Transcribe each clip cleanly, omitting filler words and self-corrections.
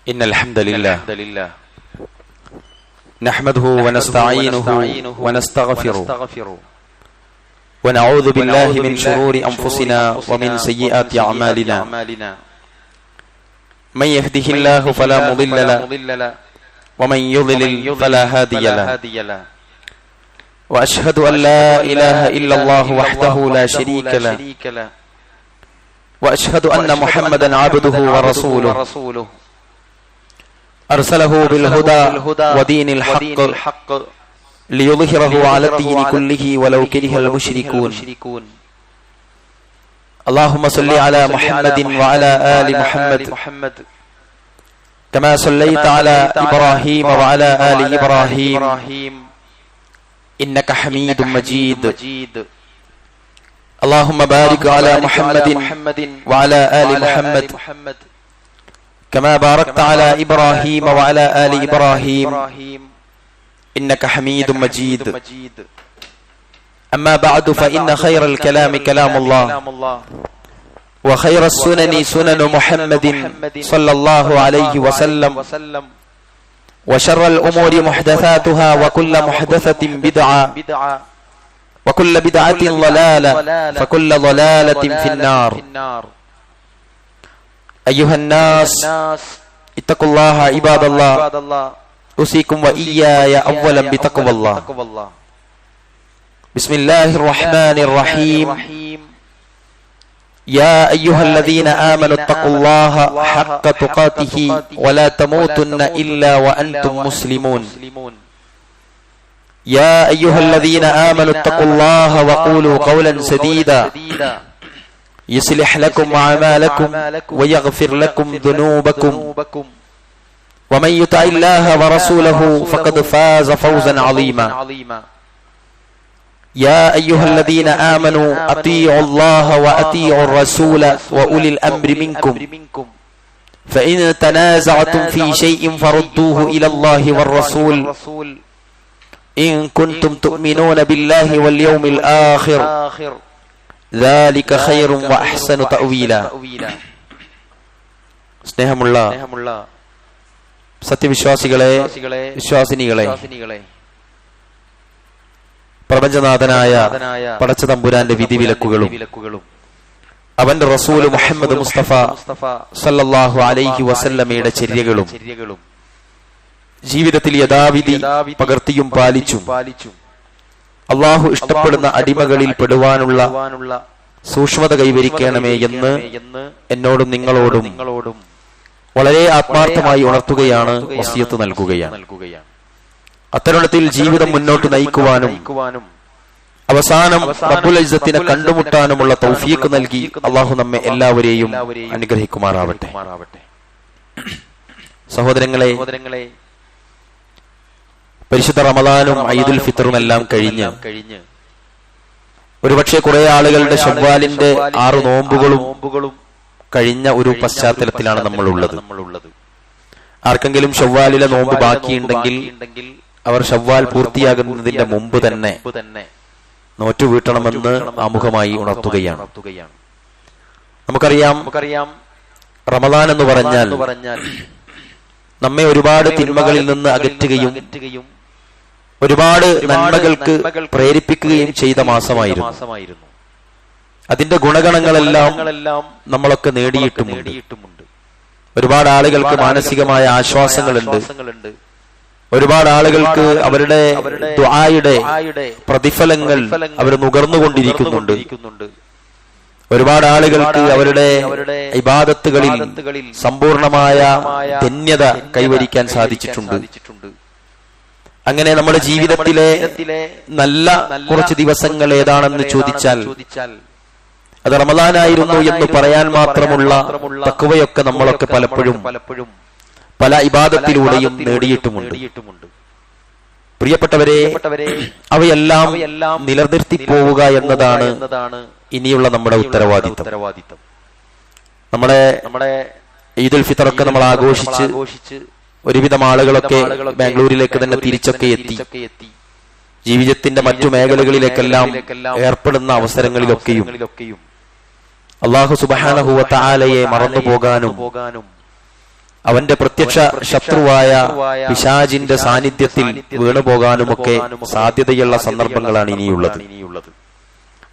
إن الحمد لله نحمده ونستعينه ونستغفره ونعوذ بالله من شرور أنفسنا ومن سيئات أعمالنا من يهده الله فلا مضل له ومن يضلل فلا هادي له وأشهد أن لا إله إلا الله وحده لا شريك له وأشهد أن محمدا عبده ورسوله أرسله بالهدى ودين الحق ليظهره على الدين كله ولو كره المشركون اللهم صل على محمد وعلى آل محمد كما صليت على إبراهيم وعلى آل إبراهيم إنك حميد مجيد اللهم بارك على محمد وعلى آل محمد كما باركت على إبراهيم وعلى آل إبراهيم إنك حميد مجيد أما بعد فإن خير الكلام كلام الله وخير السنن سنن محمد صلى الله عليه وسلم وشر الأمور محدثاتها وكل محدثة بدعة وكل بدعة ضلالة فكل ضلالة في النار أيها الناس اتقوا الله عباد الله أوصيكم وإياي أولا بتقوى الله بسم الله الرحمن الرحيم يا أيها الذين آمنوا اتقوا الله حق تقاته ولا تموتن إلا وأنتم مسلمون يا أيها الذين آمنوا اتقوا الله وقولوا قولا سديدا يصلح لكم أعمالكم ويغفر لكم ذنوبكم ومن يطع الله ورسوله فقد فاز فوزا عظيما يا أيها الذين آمنوا أطيعوا الله وأطيعوا الرسول وأولي الأمر منكم فإن تنازعتم في شيء فردوه إلى الله والرسول إن كنتم تؤمنون بالله واليوم الآخر ذلك خير وأحسن تأويلا സ്നേഹമുള്ള സത്യവിശ്വാസികളെ, വിശ്വാസിനികളെ, പ്രപഞ്ചനാഥനായ പടച്ച തമ്പുരാന്റെ വിധിവിലക്കുകളും അവന്റെ റസൂൽ മുഹമ്മദ് മുസ്തഫ സല്ലല്ലാഹു അലൈഹി വസല്ലമയുടെ ചര്യകളും ജീവിതത്തിൽ യഥാവിധി പകർത്തിയും പാലിച്ചും അള്ളാഹു ഇഷ്ടപ്പെടുന്ന അടിമകളിൽ പെടുവാനുള്ള സൂക്ഷ്മത കൈവരിക്കണമേ എന്ന് എന്നോടും നിങ്ങളോടും വളരെ ആത്മാർത്ഥമായി ഉണർത്തുകയാണ്, വസിയത്ത് നൽകുകയാണ്. അത്തരുണത്തിൽ ജീവിതം മുന്നോട്ട് നയിക്കുവാനും അവസാനം റബ്ബുൽ ഇസ്സത്തിനെ കണ്ടുമുട്ടാനുമുള്ള തൗഫീഖ് നൽകി അള്ളാഹു നമ്മെ എല്ലാവരെയും അനുഗ്രഹിക്കുമാറാവട്ടെ. സഹോദരങ്ങളെ, പരിശുദ്ധ റമദാനും ഈദുൽ ഫിത്തറും എല്ലാം കഴിഞ്ഞ് ഒരുപക്ഷെ കുറെ ആളുകളുടെ ശവ്വാലിന്റെ 6 നോമ്പുകളും കഴിഞ്ഞ ഒരു പശ്ചാത്തലത്തിലാണ് നമ്മൾ ഉള്ളത്. ആർക്കെങ്കിലും ശവ്വാലിലെ നോമ്പ് ബാക്കിയുണ്ടെങ്കിൽ അവർ ശവ്വാൽ പൂർത്തിയാകുന്നതിന്റെ മുമ്പ് തന്നെ നോറ്റു വീട്ടണമെന്ന് ആമുഖമായി ഉണർത്തുകയാണ്. നമുക്കറിയാം, റമദാൻ എന്ന് പറഞ്ഞാൽ നമ്മെ ഒരുപാട് തിന്മകളിൽ നിന്ന് അകറ്റുകയും ഒരുപാട് നന്മകൾക്ക് പ്രേരിപ്പിക്കുകയും ചെയ്ത മാസമായിരുന്നു. അതിന്റെ ഗുണഗണങ്ങളെല്ലാം നമ്മളൊക്കെ നേടിയിട്ടുമുണ്ട്. ഒരുപാട് ആളുകൾക്ക് മാനസികമായ ആശ്വാസങ്ങളുണ്ട്. ഒരുപാട് ആളുകൾക്ക് അവരുടെ ദുആയുടെ പ്രതിഫലങ്ങൾ അവർ നുകർന്നുകൊണ്ടിരിക്കുന്നുണ്ട്. ഒരുപാട് ആളുകൾക്ക് അവരുടെ ഇബാദത്തുകളിൽ സമ്പൂർണമായ ധന്യത കൈവരിക്കാൻ സാധിച്ചിട്ടുണ്ട്. അങ്ങനെ നമ്മുടെ ജീവിതത്തിലെ നല്ല കുറച്ച് ദിവസങ്ങൾ ഏതാണെന്ന് ചോദിച്ചാൽ അത് റമദാനായിരുന്നു എന്ന് പറയാൻ മാത്രമുള്ള തഖ്വയൊക്കെ നമ്മളൊക്കെ പലപ്പോഴും പല ഇബാദത്തിലൂടെയും നേടിയിട്ടുമുണ്ട്. പ്രിയപ്പെട്ടവരെ, അവയെല്ലാം നിലനിർത്തി പോവുക എന്നതാണ് ഇനിയുള്ള നമ്മുടെ ഉത്തരവാദിത്തം. നമ്മുടെ ഈദുൽ ഫിത്തറൊക്കെ നമ്മൾ ആഘോഷിച്ച് ഒരുവിധം ആളുകളൊക്കെ ബാംഗ്ലൂരിലേക്ക് തന്നെ തിരിച്ചൊക്കെ എത്തി. ജീവിതത്തിന്റെ മറ്റു മേഖലകളിലേക്കെല്ലാം ഏർപ്പെടുന്ന അവസരങ്ങളിലൊക്കെയും അല്ലാഹു സുബ്ഹാനഹു വ തആലയെ മറന്നു പോകാനും അവന്റെ പ്രത്യക്ഷ ശത്രുവായ പിശാചിന്റെ സാന്നിധ്യത്തിൽ വീണുപോകാനുമൊക്കെ സാധ്യതയുള്ള സന്ദർഭങ്ങളാണ് ഇനിയുള്ളത്.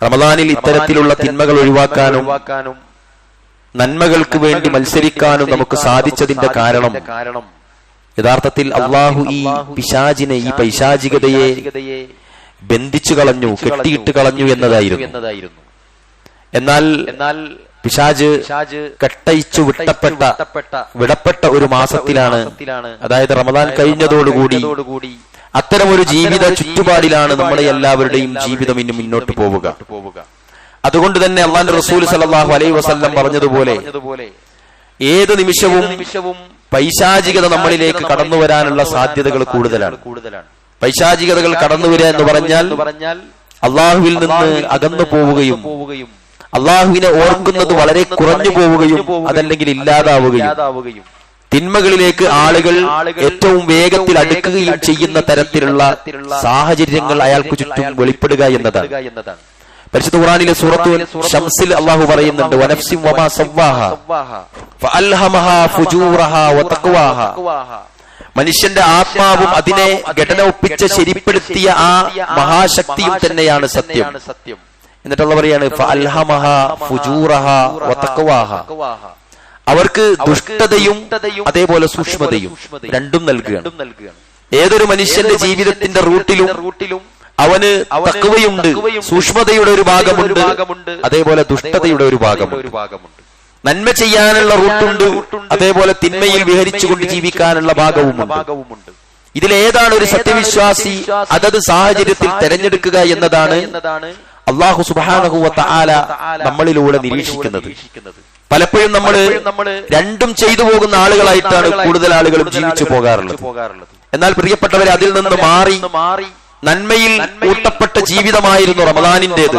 റമദാനിൽ ഇത്തരത്തിലുള്ള തിന്മകൾ ഒഴിവാക്കാനും നന്മകൾക്ക് വേണ്ടി മത്സരിക്കാനും നമുക്ക് സാധിച്ചതിന്റെ കാരണം യഥാർത്ഥത്തിൽ അള്ളാഹു ഈ പിശാചിനെ, ഈ പൈശാചികതയെ ബന്ധിച്ചു കളഞ്ഞു, കെട്ടിയിട്ട് കളഞ്ഞു എന്നതായിരുന്നു. എന്നാൽ പിശാച് കെട്ടയിച്ചു വിടപ്പെട്ട ഒരു മാസത്തിലാണ്, അതായത് റമദാൻ കഴിഞ്ഞതോടുകൂടി അത്തരമൊരു ജീവിത ചുറ്റുപാടിലാണ് നമ്മുടെ എല്ലാവരുടെയും ജീവിതം ഇനി മുന്നോട്ട് പോവുക. അതുകൊണ്ട് തന്നെ അല്ലാഹുവിന്റെ റസൂൽ സല്ലല്ലാഹു അലൈഹി വസല്ലം പറഞ്ഞതുപോലെ ഏത് നിമിഷവും പൈശാചികത നമ്മളിലേക്ക് കടന്നു വരാനുള്ള സാധ്യതകൾ കൂടുതലാണ്. പൈശാചികതകൾ കടന്നു വരിക എന്ന് പറഞ്ഞാൽ അള്ളാഹുവിൽ നിന്ന് അകന്നു പോവുകയും അള്ളാഹുവിനെ ഓർക്കുന്നത് വളരെ കുറഞ്ഞു പോവുകയും അതല്ലെങ്കിൽ ഇല്ലാതാവുകയും തിന്മകളിലേക്ക് ആളുകൾ ഏറ്റവും വേഗത്തിൽ അടുക്കുകയും ചെയ്യുന്ന തരത്തിലുള്ള സാഹചര്യങ്ങൾ അയാൾക്ക് ചുറ്റും വെളിപ്പെടുക എന്നതാണ്. പരിശുദ്ധ ഖുർആനിലെ സൂറത്തുൽ ശംസിൽ അല്ലാഹു പറയുന്നുണ്ട്, വനഫ്സിൻ വമാ സവ്വാഹ ഫഅൽഹമഹാ ഫുജൂറഹാ വതഖ്വാഹാ. മനുഷ്യന്റെ ആത്മാവും അതിനെ ഘടന ഒപ്പിച്ച് ശരിപ്പെടുത്തിയ ആ മഹാശക്തിയും തന്നെയാണ് സത്യം. എന്നിട്ടുള്ള പറയാണ് ഫഅൽഹമഹാ ഫുജൂറഹാ വതഖ്വാഹാ. അവർക്ക് ദുഷ്ടതയും അതേപോലെ സൂക്ഷ്മതയും രണ്ടും നൽകുകയാണ്. ഏതൊരു മനുഷ്യന്റെ ജീവിതത്തിന്റെ റൂട്ടിലും അവന് തഖ്വയുണ്ട്, സൂക്ഷ്മതയുടെ ഒരു ഭാഗമുണ്ട്, അതേപോലെ ദുഷ്ടതയുടെ ഒരു ഭാഗമുണ്ട്. നന്മ ചെയ്യാനുള്ള റൂട്ടുണ്ട്, അതേപോലെ തിന്മയിൽ വിഹരിച്ചുകൊണ്ട് ജീവിക്കാനുള്ള ഭാഗവുമുണ്ട്. ഇതിലേതാണ് ഒരു സത്യവിശ്വാസി അതത് സാഹചര്യത്തിൽ തെരഞ്ഞെടുക്കുക എന്നതാണ് അല്ലാഹു സുബ്ഹാനഹു വ തആല നമ്മളിലൂടെ നിരീക്ഷിക്കുന്നത്. പലപ്പോഴും നമ്മൾ രണ്ടും ചെയ്തു പോകുന്ന ആളുകളായിട്ടാണ് കൂടുതൽ ആളുകളും ജീവിച്ചു പോകാറുള്ളത്. എന്നാൽ പ്രിയപ്പെട്ടവരെ, അതിൽ നിന്ന് മാറി നന്മയിൽ ഊട്ടപ്പെട്ട ജീവിതമായിരുന്നു റമദാനിന്റേത്.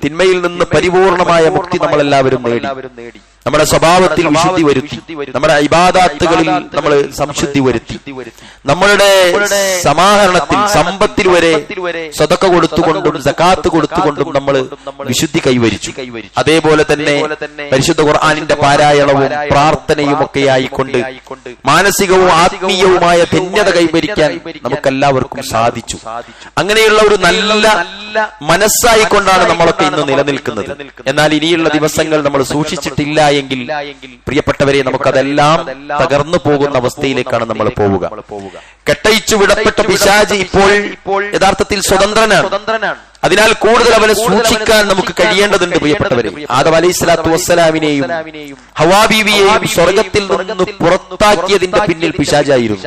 തിന്മയിൽ നിന്ന് പരിപൂർണമായ മുക്തി നമ്മളെല്ലാവരും നേടി. നമ്മുടെ സ്വഭാവത്തിൽ വിശുദ്ധി വരുത്തി, നമ്മുടെ ഇബാദാത്തുകളിൽ നമ്മൾ സംശുദ്ധി വരുത്തി, നമ്മളുടെ സമാഹരണത്തിൽ സമ്പത്തിൽ വരെ സദഖ കൊടുത്തുകൊണ്ടും സകാത്ത് കൊടുത്തുകൊണ്ടും നമ്മൾ വിശുദ്ധി കൈവരിച്ചു. അതേപോലെ തന്നെ പരിശുദ്ധ ഖുർആനിന്റെ പാരായണവും പ്രാർത്ഥനയും ഒക്കെ ആയിക്കൊണ്ട് മാനസികവും ആത്മീയവുമായ ധന്യത കൈവരിക്കാൻ നമുക്കെല്ലാവർക്കും സാധിച്ചു. അങ്ങനെയുള്ള ഒരു നല്ല മനസ്സായിക്കൊണ്ടാണ് നമ്മളൊക്കെ ഇന്ന് നിലനിൽക്കുന്നത്. എന്നാൽ ഇനിയുള്ള ദിവസങ്ങൾ നമ്മൾ സൂക്ഷിച്ചിട്ടില്ല എങ്കിൽ പ്രിയപ്പെട്ടവരെ, നമുക്കതെല്ലാം തകർന്നു പോകുന്ന അവസ്ഥയിലേക്കാണ് നമ്മൾ പോവുക. കെട്ടയിച്ചു വിടപ്പെട്ട പിശാച് ഇപ്പോൾ യഥാർത്ഥത്തിൽ സ്വതന്ത്രനാണ്. അതിനാൽ കൂടുതൽ അവനെ സൂക്ഷിക്കാൻ നമുക്ക് കഴിയേണ്ടതുണ്ട്. പ്രിയപ്പെട്ടവരെ, ആദം അലൈഹിസ്സലാത്തു വസ്സലാമിനെയും ഹവ്വാ ബീവിയെയും സ്വർഗത്തിൽ നിന്ന് പുറത്താക്കിയതിന്റെ പിന്നിൽ പിശാചായിരുന്നു.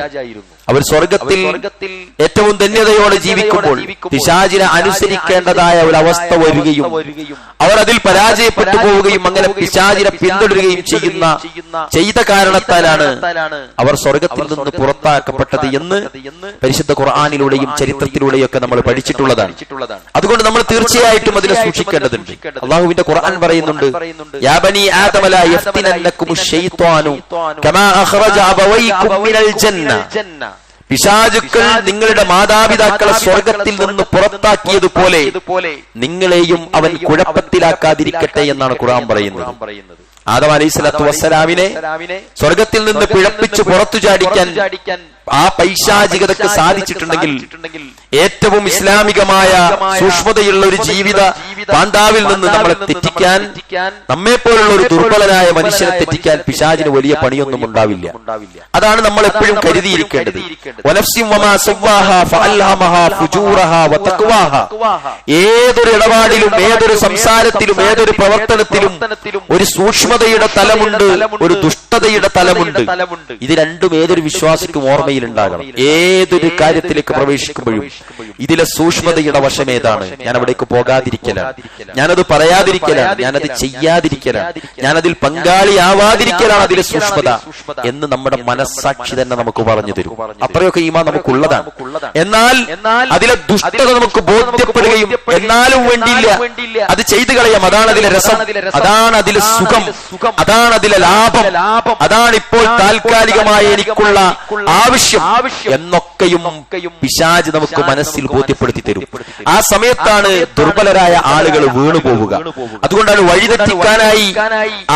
അവർ സ്വർഗത്തിൽ ഏറ്റവും ധന്യതയോടെ ജീവിക്കുമ്പോൾ പിശാചിനെ അനുസരിക്കേണ്ടതായ ഒരു അവസ്ഥ വരികയും അവർ അതിൽ പരാജയപ്പെട്ടു പോവുകയും അങ്ങനെ പിശാചിനെ പിന്തുടരുകയും ചെയ്ത കാരണത്താലാണ് അവർ സ്വർഗത്തിൽ നിന്ന് പുറത്താക്കപ്പെട്ടത് എന്ന് പരിശുദ്ധ ഖുർആനിലൂടെയും ചരിത്രത്തിലൂടെയും ഒക്കെ നമ്മൾ പഠിച്ചിട്ടുള്ളതാണ്. അതുകൊണ്ട് നമ്മൾ തീർച്ചയായിട്ടും അതിനെ സൂക്ഷിക്കേണ്ടതുണ്ട്. അല്ലാഹുവിന്റെ ഖുർആൻ പറയുന്നുണ്ട്, യാ ബനി ആദമ ലാ യഫ്തിനന്നകുമുശ് ശൈത്വാനു കമാ അഖ്റജ അബവൈകും മിനൽ ജന്ന. പിശാചുക്കൾ നിങ്ങളുടെ മാതാപിതാക്കളെ സ്വർഗത്തിൽ നിന്ന് പുറത്താക്കിയതുപോലെ നിങ്ങളെയും അവൻ കുഴപ്പത്തിലാക്കാതിരിക്കട്ടെ എന്നാണ് ഖുർആൻ പറയുന്നത്. ആദം അലൈഹിസ്സലാത്തു വസ്സലാമിനെ സ്വർഗത്തിൽ നിന്ന് പിഴപ്പിച്ച് പുറത്തു ചാടിക്കാൻ ആ പൈശാചികതയ്ക്ക് സാധിച്ചിട്ടുണ്ടെങ്കിൽ ഏറ്റവും ഇസ്ലാമികമായ സൂക്ഷ്മതയുള്ള ഒരു ജീവിത പാന്താവിൽ നിന്ന് നമ്മളെ തെറ്റിക്കാൻ, നമ്മെ പോലുള്ള ഒരു ദുർബലനായ മനുഷ്യനെ തെറ്റിക്കാൻ പിശാചിന് വലിയ പണിയൊന്നും ഉണ്ടാവില്ല. അതാണ് നമ്മൾ എപ്പോഴും കരുതിയിരിക്കേണ്ടത്. ഏതൊരു ഇടപാടിലും ഏതൊരു സംസാരത്തിലും ഏതൊരു പ്രവർത്തനത്തിലും ഒരു സൂക്ഷ്മതയുടെ തലമുണ്ട്, ഒരു ദുഷ്ടതയുടെ തലമുണ്ട്. ഇത് രണ്ടും ഏതൊരു വിശ്വാസിക്കും ഓർമ്മയിലുണ്ടാകണം. ഏതൊരു കാര്യത്തിലേക്ക് പ്രവേശിക്കുമ്പോഴും ഇതിലെ സൂക്ഷ്മതയുടെ വശം ഏതാണ്, ഞാൻ അവിടേക്ക് പോകാതിരിക്കലാണ്, ഞാനത് പറയാതിരിക്കലാണ്, ഞാനത് ചെയ്യാതിരിക്കലാണ്, ഞാനതിൽ പങ്കാളിയാവാതിരിക്കലാണ് അതിലെ സൂക്ഷ്മത എന്ന് നമ്മുടെ മനസ്സാക്ഷി തന്നെ നമുക്ക് പറഞ്ഞു തരും. അത്രയൊക്കെ ഈമാൻ നമുക്കുള്ളതാണ്. എന്നാൽ അതിലെ ദുഷ്ടത നമുക്ക് ബോധ്യപ്പെടുകയും എന്നാലും വേണ്ടിയില്ല അത് ചെയ്തു കളയാം. അതാണ് അതിലെ രസം, അതാണ് അതിലെ സുഖം. അതാണ് അതിലെ ലാഭം, അതാണ് ഇപ്പോൾ താൽക്കാലികമായ എനിക്കുള്ള ആവശ്യം എന്നൊക്കെയും പിശാച് നമുക്ക് മനസ്സിൽ ബോധ്യപ്പെടുത്തി തരും. ആ സമയത്താണ് ദുർബലരായ ആളുകൾ വീണു പോവുക. അതുകൊണ്ടാണ് വഴിതെറ്റിക്കാനായി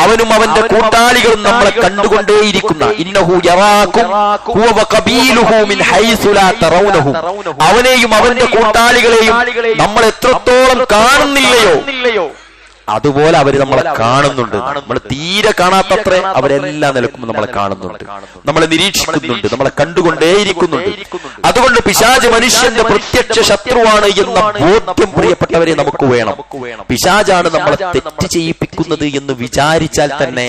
അവനും അവന്റെ കൂട്ടാളികളും നമ്മളെ കണ്ടുകൊണ്ടേയിരിക്കുന്ന ഇന്നഹു യറാകും ഹുവ വഖബീലുഹു മിൻ ഹൈസു ലാ തറൗനഹും, അവനെയും അവന്റെ കൂട്ടാളികളെയും നമ്മൾ എത്രത്തോളം കാണുന്നില്ലയോ അതുപോലെ അവര് നമ്മളെ കാണുന്നുണ്ട്. നമ്മൾ തീരെ കാണാത്തത്ര അവരെല്ലാം നിലക്കും നമ്മളെ കാണുന്നുണ്ട്, നമ്മളെ നിരീക്ഷിക്കുന്നുണ്ട്, നമ്മളെ കണ്ടുകൊണ്ടേയിരിക്കുന്നുണ്ട്. അതുകൊണ്ട് പിശാച് മനുഷ്യന്റെ പ്രത്യക്ഷ ശത്രുവാണ് എന്ന ബോധ്യം പ്രിയപ്പെട്ടവരെ നമുക്ക് വേണം. പിശാചാണ് നമ്മളെ തെറ്റ് ചെയ്യിപ്പിക്കുന്നത് എന്ന് വിചാരിച്ചാൽ തന്നെ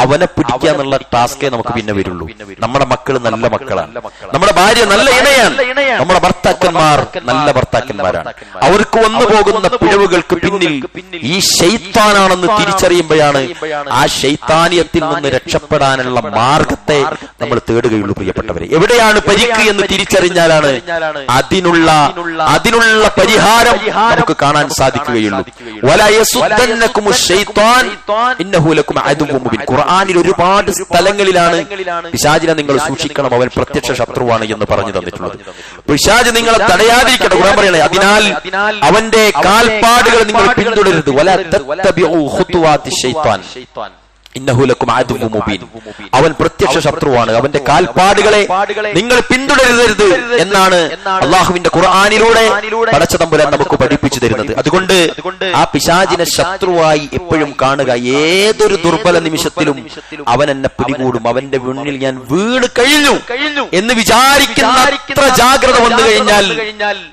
അവനെ പിടിക്കുക എന്നുള്ള ടാസ്കേ നമുക്ക് പിന്നെ വരുള്ളൂ. നമ്മുടെ മക്കൾ നല്ല മക്കളാണ്, നമ്മുടെ ഭാര്യ നല്ല ഇണയാണ്, നമ്മുടെ ഭർത്താക്കന്മാർ നല്ല ഭർത്താക്കന്മാരാണ്. അവർക്ക് വന്നു പോകുന്ന പിഴവുകൾക്ക് പിന്നിൽ ഈ ശൈത്താനാണെന്ന് തിരിച്ചറിയുമ്പോഴാണ് ആ ശൈത്താനിയത്തിൽ നിന്ന് രക്ഷപ്പെടാനുള്ള മാർഗത്തെ നമ്മൾ തേടുകയുള്ളൂ. പ്രിയപ്പെട്ടവരെ, എവിടെയാണ് പരിക്ക് എന്ന് തിരിച്ചറിഞ്ഞാലാണ് അതിനുള്ള പരിഹാരം നമുക്ക് കാണാൻ സാധിക്കുകയുള്ളൂ. ഖുർആനിൽ ഒരുപാട് സ്ഥലങ്ങളിലാണ് പിശാചിനെ നിങ്ങൾ സൂക്ഷിക്കണം, അവൻ പ്രത്യക്ഷ ശത്രുവാണ് എന്ന് പറഞ്ഞു തന്നിട്ടുള്ളത്. പിശാച് നിങ്ങളെ തടയാതിരിക്കട്ടെ. ഖുർആൻ പറയണേ, അതിനാൽ അവന്റെ കാൽപ്പാടുകൾ നിങ്ങൾ പിന്തുടരുത്. അവൻ പ്രത്യക്ഷ ശത്രുവാണ്, അവന്റെ കാൽപ്പാടുകളെ നിങ്ങൾ പിന്തുടരരുത് എന്നാണ് അള്ളാഹുവിന്റെ ഖുർആനിലൂടെ പടച്ച തമ്പുരാൻ നമുക്ക് പഠിപ്പിച്ചു തരുന്നത്. അതുകൊണ്ട് ആ പിശാചിനെ ശത്രുവായി എപ്പോഴും കാണുക. ഏതൊരു ദുർബല നിമിഷത്തിലും അവൻ എന്നെ പിടികൂടും, അവന്റെ മുന്നിൽ ഞാൻ വീണ് കഴിഞ്ഞു എന്ന് വിചാരിക്കുന്ന അത്ര ജാഗ്രത വന്നു കഴിഞ്ഞാൽ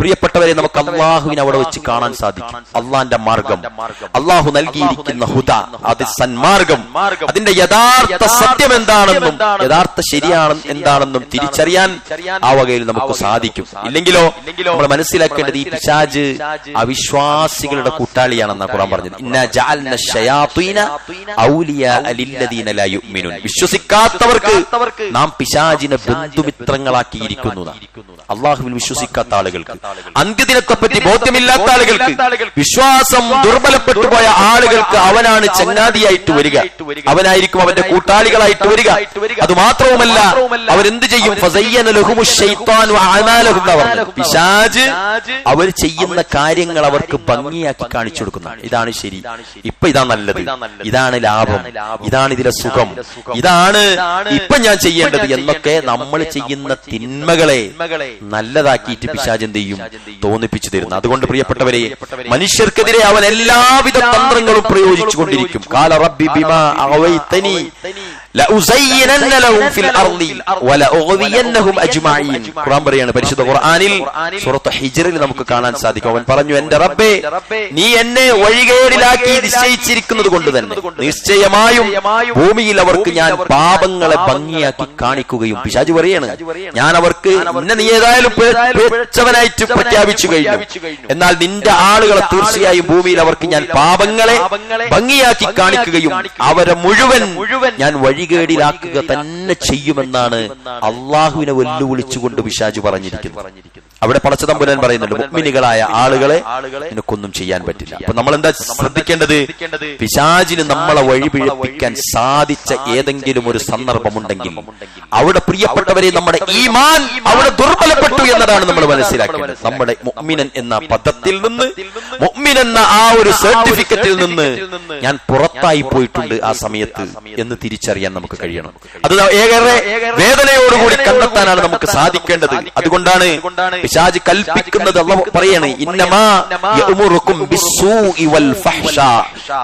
പ്രിയപ്പെട്ടവരെ നമുക്ക് അള്ളാഹുവിനെ അവിടെ വെച്ച് കാണാൻ സാധിക്കും. അള്ളാന്റെ മാർഗം, അള്ളാഹു നൽകിയിരിക്കുന്ന ഹുദ, അത് സന്മാർഗം, അതിന്റെ യഥാർത്ഥ സത്യം എന്താണെന്നും യഥാർത്ഥ ശരിയാണ് എന്താണെന്നും തിരിച്ചറിയാൻ ആ വകയിൽ നമുക്ക് സാധിക്കും. ഇല്ലെങ്കിലോ നമ്മൾ മനസ്സിലാക്കേണ്ടത് ഈ പിശാച് അവിശ്വാസികളുടെ കൂട്ടാളിയാണെന്നാണ് ഖുർആൻ പറഞ്ഞത്. ഇന്നാ ജഅൽന ശയാതീന ഔലിയാ ലില്ലദീന ലാ യുഅ്മിനൂൻ, വിശ്വസിക്കാത്തവർക്ക് നാം പിശാചിനെ ബന്ധുമിത്രങ്ങളാക്കിയിരിക്കുന്നു. അള്ളാഹുവിൽ വിശ്വസിക്കാത്ത ആളുകൾക്ക്, അന്ത്യദിനത്തെപ്പറ്റി ബോധ്യമില്ലാത്ത ആളുകൾക്ക്, വിശ്വാസം ദുർബലപ്പെട്ടു പോയ ആളുകൾക്ക് അവനാണ് ചങ്ങാതിയായിട്ട് വരിക, അവനായിരിക്കും അവന്റെ കൂട്ടാളികളായിട്ട് വരിക. അത് മാത്രവുമല്ല, അവരെന്ത് ചെയ്യും? പിശാച് അവർ ചെയ്യുന്ന കാര്യങ്ങൾ അവർക്ക് ഭംഗിയാക്കി കാണിച്ചു കൊടുക്കുന്നു. ഇതാണ് ശരി, ഇപ്പൊ ഇതാ നല്ലത്, ഇതാണ് ലാഭം, ഇതാണ് ഇതിലെ സുഖം, ഇതാണ് ഇപ്പൊ ഞാൻ ചെയ്യേണ്ടത് എന്നൊക്കെ നമ്മൾ ചെയ്യുന്ന തിന്മകളെ നല്ലതാക്കിയിട്ട് പിശാച് എന്ത് ചെയ്യും? തോന്നിപ്പിച്ചു തരുന്നു. അതുകൊണ്ട് പ്രിയപ്പെട്ടവരെ, മനുഷ്യർക്കെതിരെ അവൻ എല്ലാവിധ തന്ത്രങ്ങളും പ്രയോഗിച്ചു കൊണ്ടിരിക്കും. കാല റബ്ബി ബിമാ അഗവൈതനി ലഉസയ്യിനന്ന ലഹും ഫിൽ അർളി വലഉഗ്വിയന്നഹും അജ്മഈൻ. ഖുർആൻ പറയാണ്, പരിശുദ്ധ ഖുർആനിൽ സൂറത്ത് ഹിജ്റിൽ നമുക്ക് കാണാൻ സാധിക്കും. അവൻ പറഞ്ഞു, എന്റെ റബ്ബേ, നീ എന്നെ വഴികേടിലാക്കി നിശ്ചയിച്ചിരിക്കുന്നത് കൊണ്ട് തന്നെ നിശ്ചയമായും ഭൂമിയിൽ അവർക്ക് ഞാൻ പാപങ്ങളെ ഭംഗിയാക്കി കാണിക്കുകയും. പിശാച് പറയാണ്, ഞാൻ അവർക്ക് നിന്നെ നീ ഏതായാലും പിഴച്ചവനായിട്ട് പ്രഖ്യാപിച്ചു കഴിഞ്ഞു, എന്നാൽ നിന്റെ ആളുകളെ തീർച്ചയായും ഭൂമിയിൽ അവർക്ക് ഞാൻ പാപങ്ങളെ ഭംഗിയാക്കി കാണിക്കുകയും അവരെ മുഴുവൻ ഞാൻ വഴികേടിലാക്കുക തന്നെ ചെയ്യുമെന്നാണ് അള്ളാഹുവിനെ വെല്ലുവിളിച്ചുകൊണ്ട് പിശാച് പറഞ്ഞിരിക്കുന്നത്. അവിടെ പടച്ച തമ്പുരാൻ പറയുന്നുണ്ട്, മുഅ്മിനുകളായ ആളുകളെ നിനക്കൊന്നും ചെയ്യാൻ പറ്റില്ല. അപ്പൊ നമ്മൾ എന്താ ശ്രദ്ധിക്കേണ്ടത്? പിശാചിന് നമ്മളെ വഴിപിഴപ്പിക്കാൻ സാധിച്ച ഏതെങ്കിലും ഒരു സന്ദർഭമുണ്ടെങ്കിൽ അവിടെ പ്രിയപ്പെട്ടവരെ നമ്മുടെ ഈമാൻ അവിടെ ദുർബലപ്പെട്ടു എന്നതാണ് നമ്മൾ മനസ്സിലാക്കേണ്ടത്. നമ്മുടെ മുഅ്മിനൻ എന്ന പദത്തിൽ നിന്ന്, മുഅ്മിൻ എന്ന ആ ഒരു സർട്ടിഫിക്കറ്റിൽ നിന്ന് ഞാൻ പുറത്തായി പോയിട്ടുണ്ട് ആ സമയത്ത് എന്ന് തിരിച്ചറിയാൻ നമുക്ക് കഴിയണം. അത് ഏറെ വേദനയോടുകൂടി കണ്ടെത്താനാണ് നമുക്ക് സാധിക്കേണ്ടത്. അതുകൊണ്ടാണ് പിശാച് കൽപ്പിക്കുന്നത്. അല്ലാഹു പറയാണ്, ഇന്നമാ യഅ്മുറുകും ബിസ്സൂഇ വൽ ഫഹ്ശാ,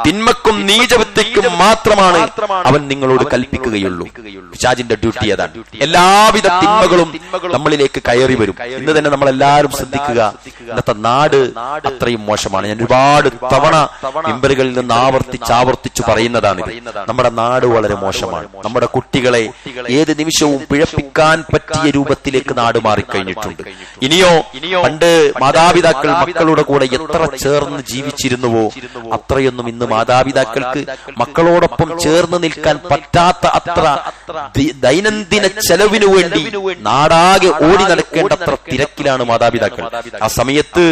തിന്മക്കും നീചവൃത്തിക്കും മാത്രമാണ് അവൻ നിങ്ങളോട് കൽപ്പിക്കുകയുള്ളൂ. പിശാചിന്റെ ഡ്യൂട്ടി അതാണ്. എല്ലാവിധ തിന്മകളും നമ്മളിലേക്ക് കയറി വരും. ഇന്ന് തന്നെ നമ്മൾ എല്ലാവരും ശ്രദ്ധിക്കുക, ഇന്നത്തെ നാട് അത്രയും മോശമാണ്. ഞാൻ ഒരുപാട് തവണ മിമ്പറുകളിൽ നിന്ന് ആവർത്തിച്ചു പറയുന്നതാണിത്. നമ്മുടെ നാട് വളരെ മോശമാണ്. നമ്മുടെ കുട്ടികളെ ഏത് നിമിഷവും പിഴപ്പിക്കാൻ പറ്റിയ രൂപത്തിലേക്ക് നാട് മാറിക്കഴിഞ്ഞിട്ടുണ്ട്. ഇനി ഇനിയോ പണ്ട് മാതാപിതാക്കൾ മക്കളുടെ കൂടെ എത്ര ചേർന്ന് ജീവിച്ചിരുന്നുവോ അത്രയൊന്നും ഇന്ന് മാതാപിതാക്കൾക്ക് മക്കളോടൊപ്പം ചേർന്ന് നിൽക്കാൻ പറ്റാത്ത അത്ര ദൈനംദിന ചെലവിനു വേണ്ടി നാടാകെ ഓടി നടക്കേണ്ടത്ര തിരക്കിലാണ് മാതാപിതാക്കൾ. ആ സമയത്ത്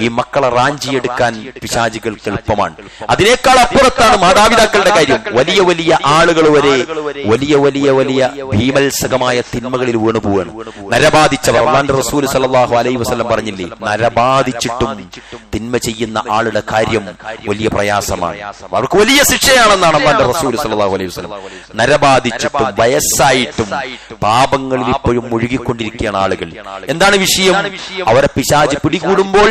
ഈ മക്കളെ റാഞ്ചിയെടുക്കാൻ പിശാചുകൾക്ക് എളുപ്പമാണ്. അതിനേക്കാൾ അപ്പുറത്താണ് മാതാപിതാക്കളുടെ കാര്യം. വലിയ വലിയ ആളുകൾ വരെ വലിയ വലിയ വലിയ ഭീമത്സകമായ തിന്മകളിൽ വീണു പോവാണ്. നരബാധിച്ചവർ, അല്ലാഹുവിന്റെ റസൂൽ സല്ലല്ലാഹു അലൈഹി വസല്ലം പറഞ്ഞില്ലേ, നരബാധിച്ചിട്ടും തിന്മ ചെയ്യുന്ന ആളുടെ കാര്യം വലിയ പ്രയാസമാണ്, അവർക്ക് വലിയ ശിക്ഷയാണെന്നാണ് അല്ലാഹുവിന്റെ റസൂൽ സല്ലല്ലാഹു അലൈഹി വസല്ലം. നരബാധിച്ചിട്ടും വയസ്സായിട്ടും പാപങ്ങളിൽ ഇപ്പോഴും മുഴുകിക്കൊണ്ടിരിക്കുകയാണ് ആളുകൾ. എന്താണ് വിഷയം? അവരെ പിശാച് പിടികൂടുമ്പോൾ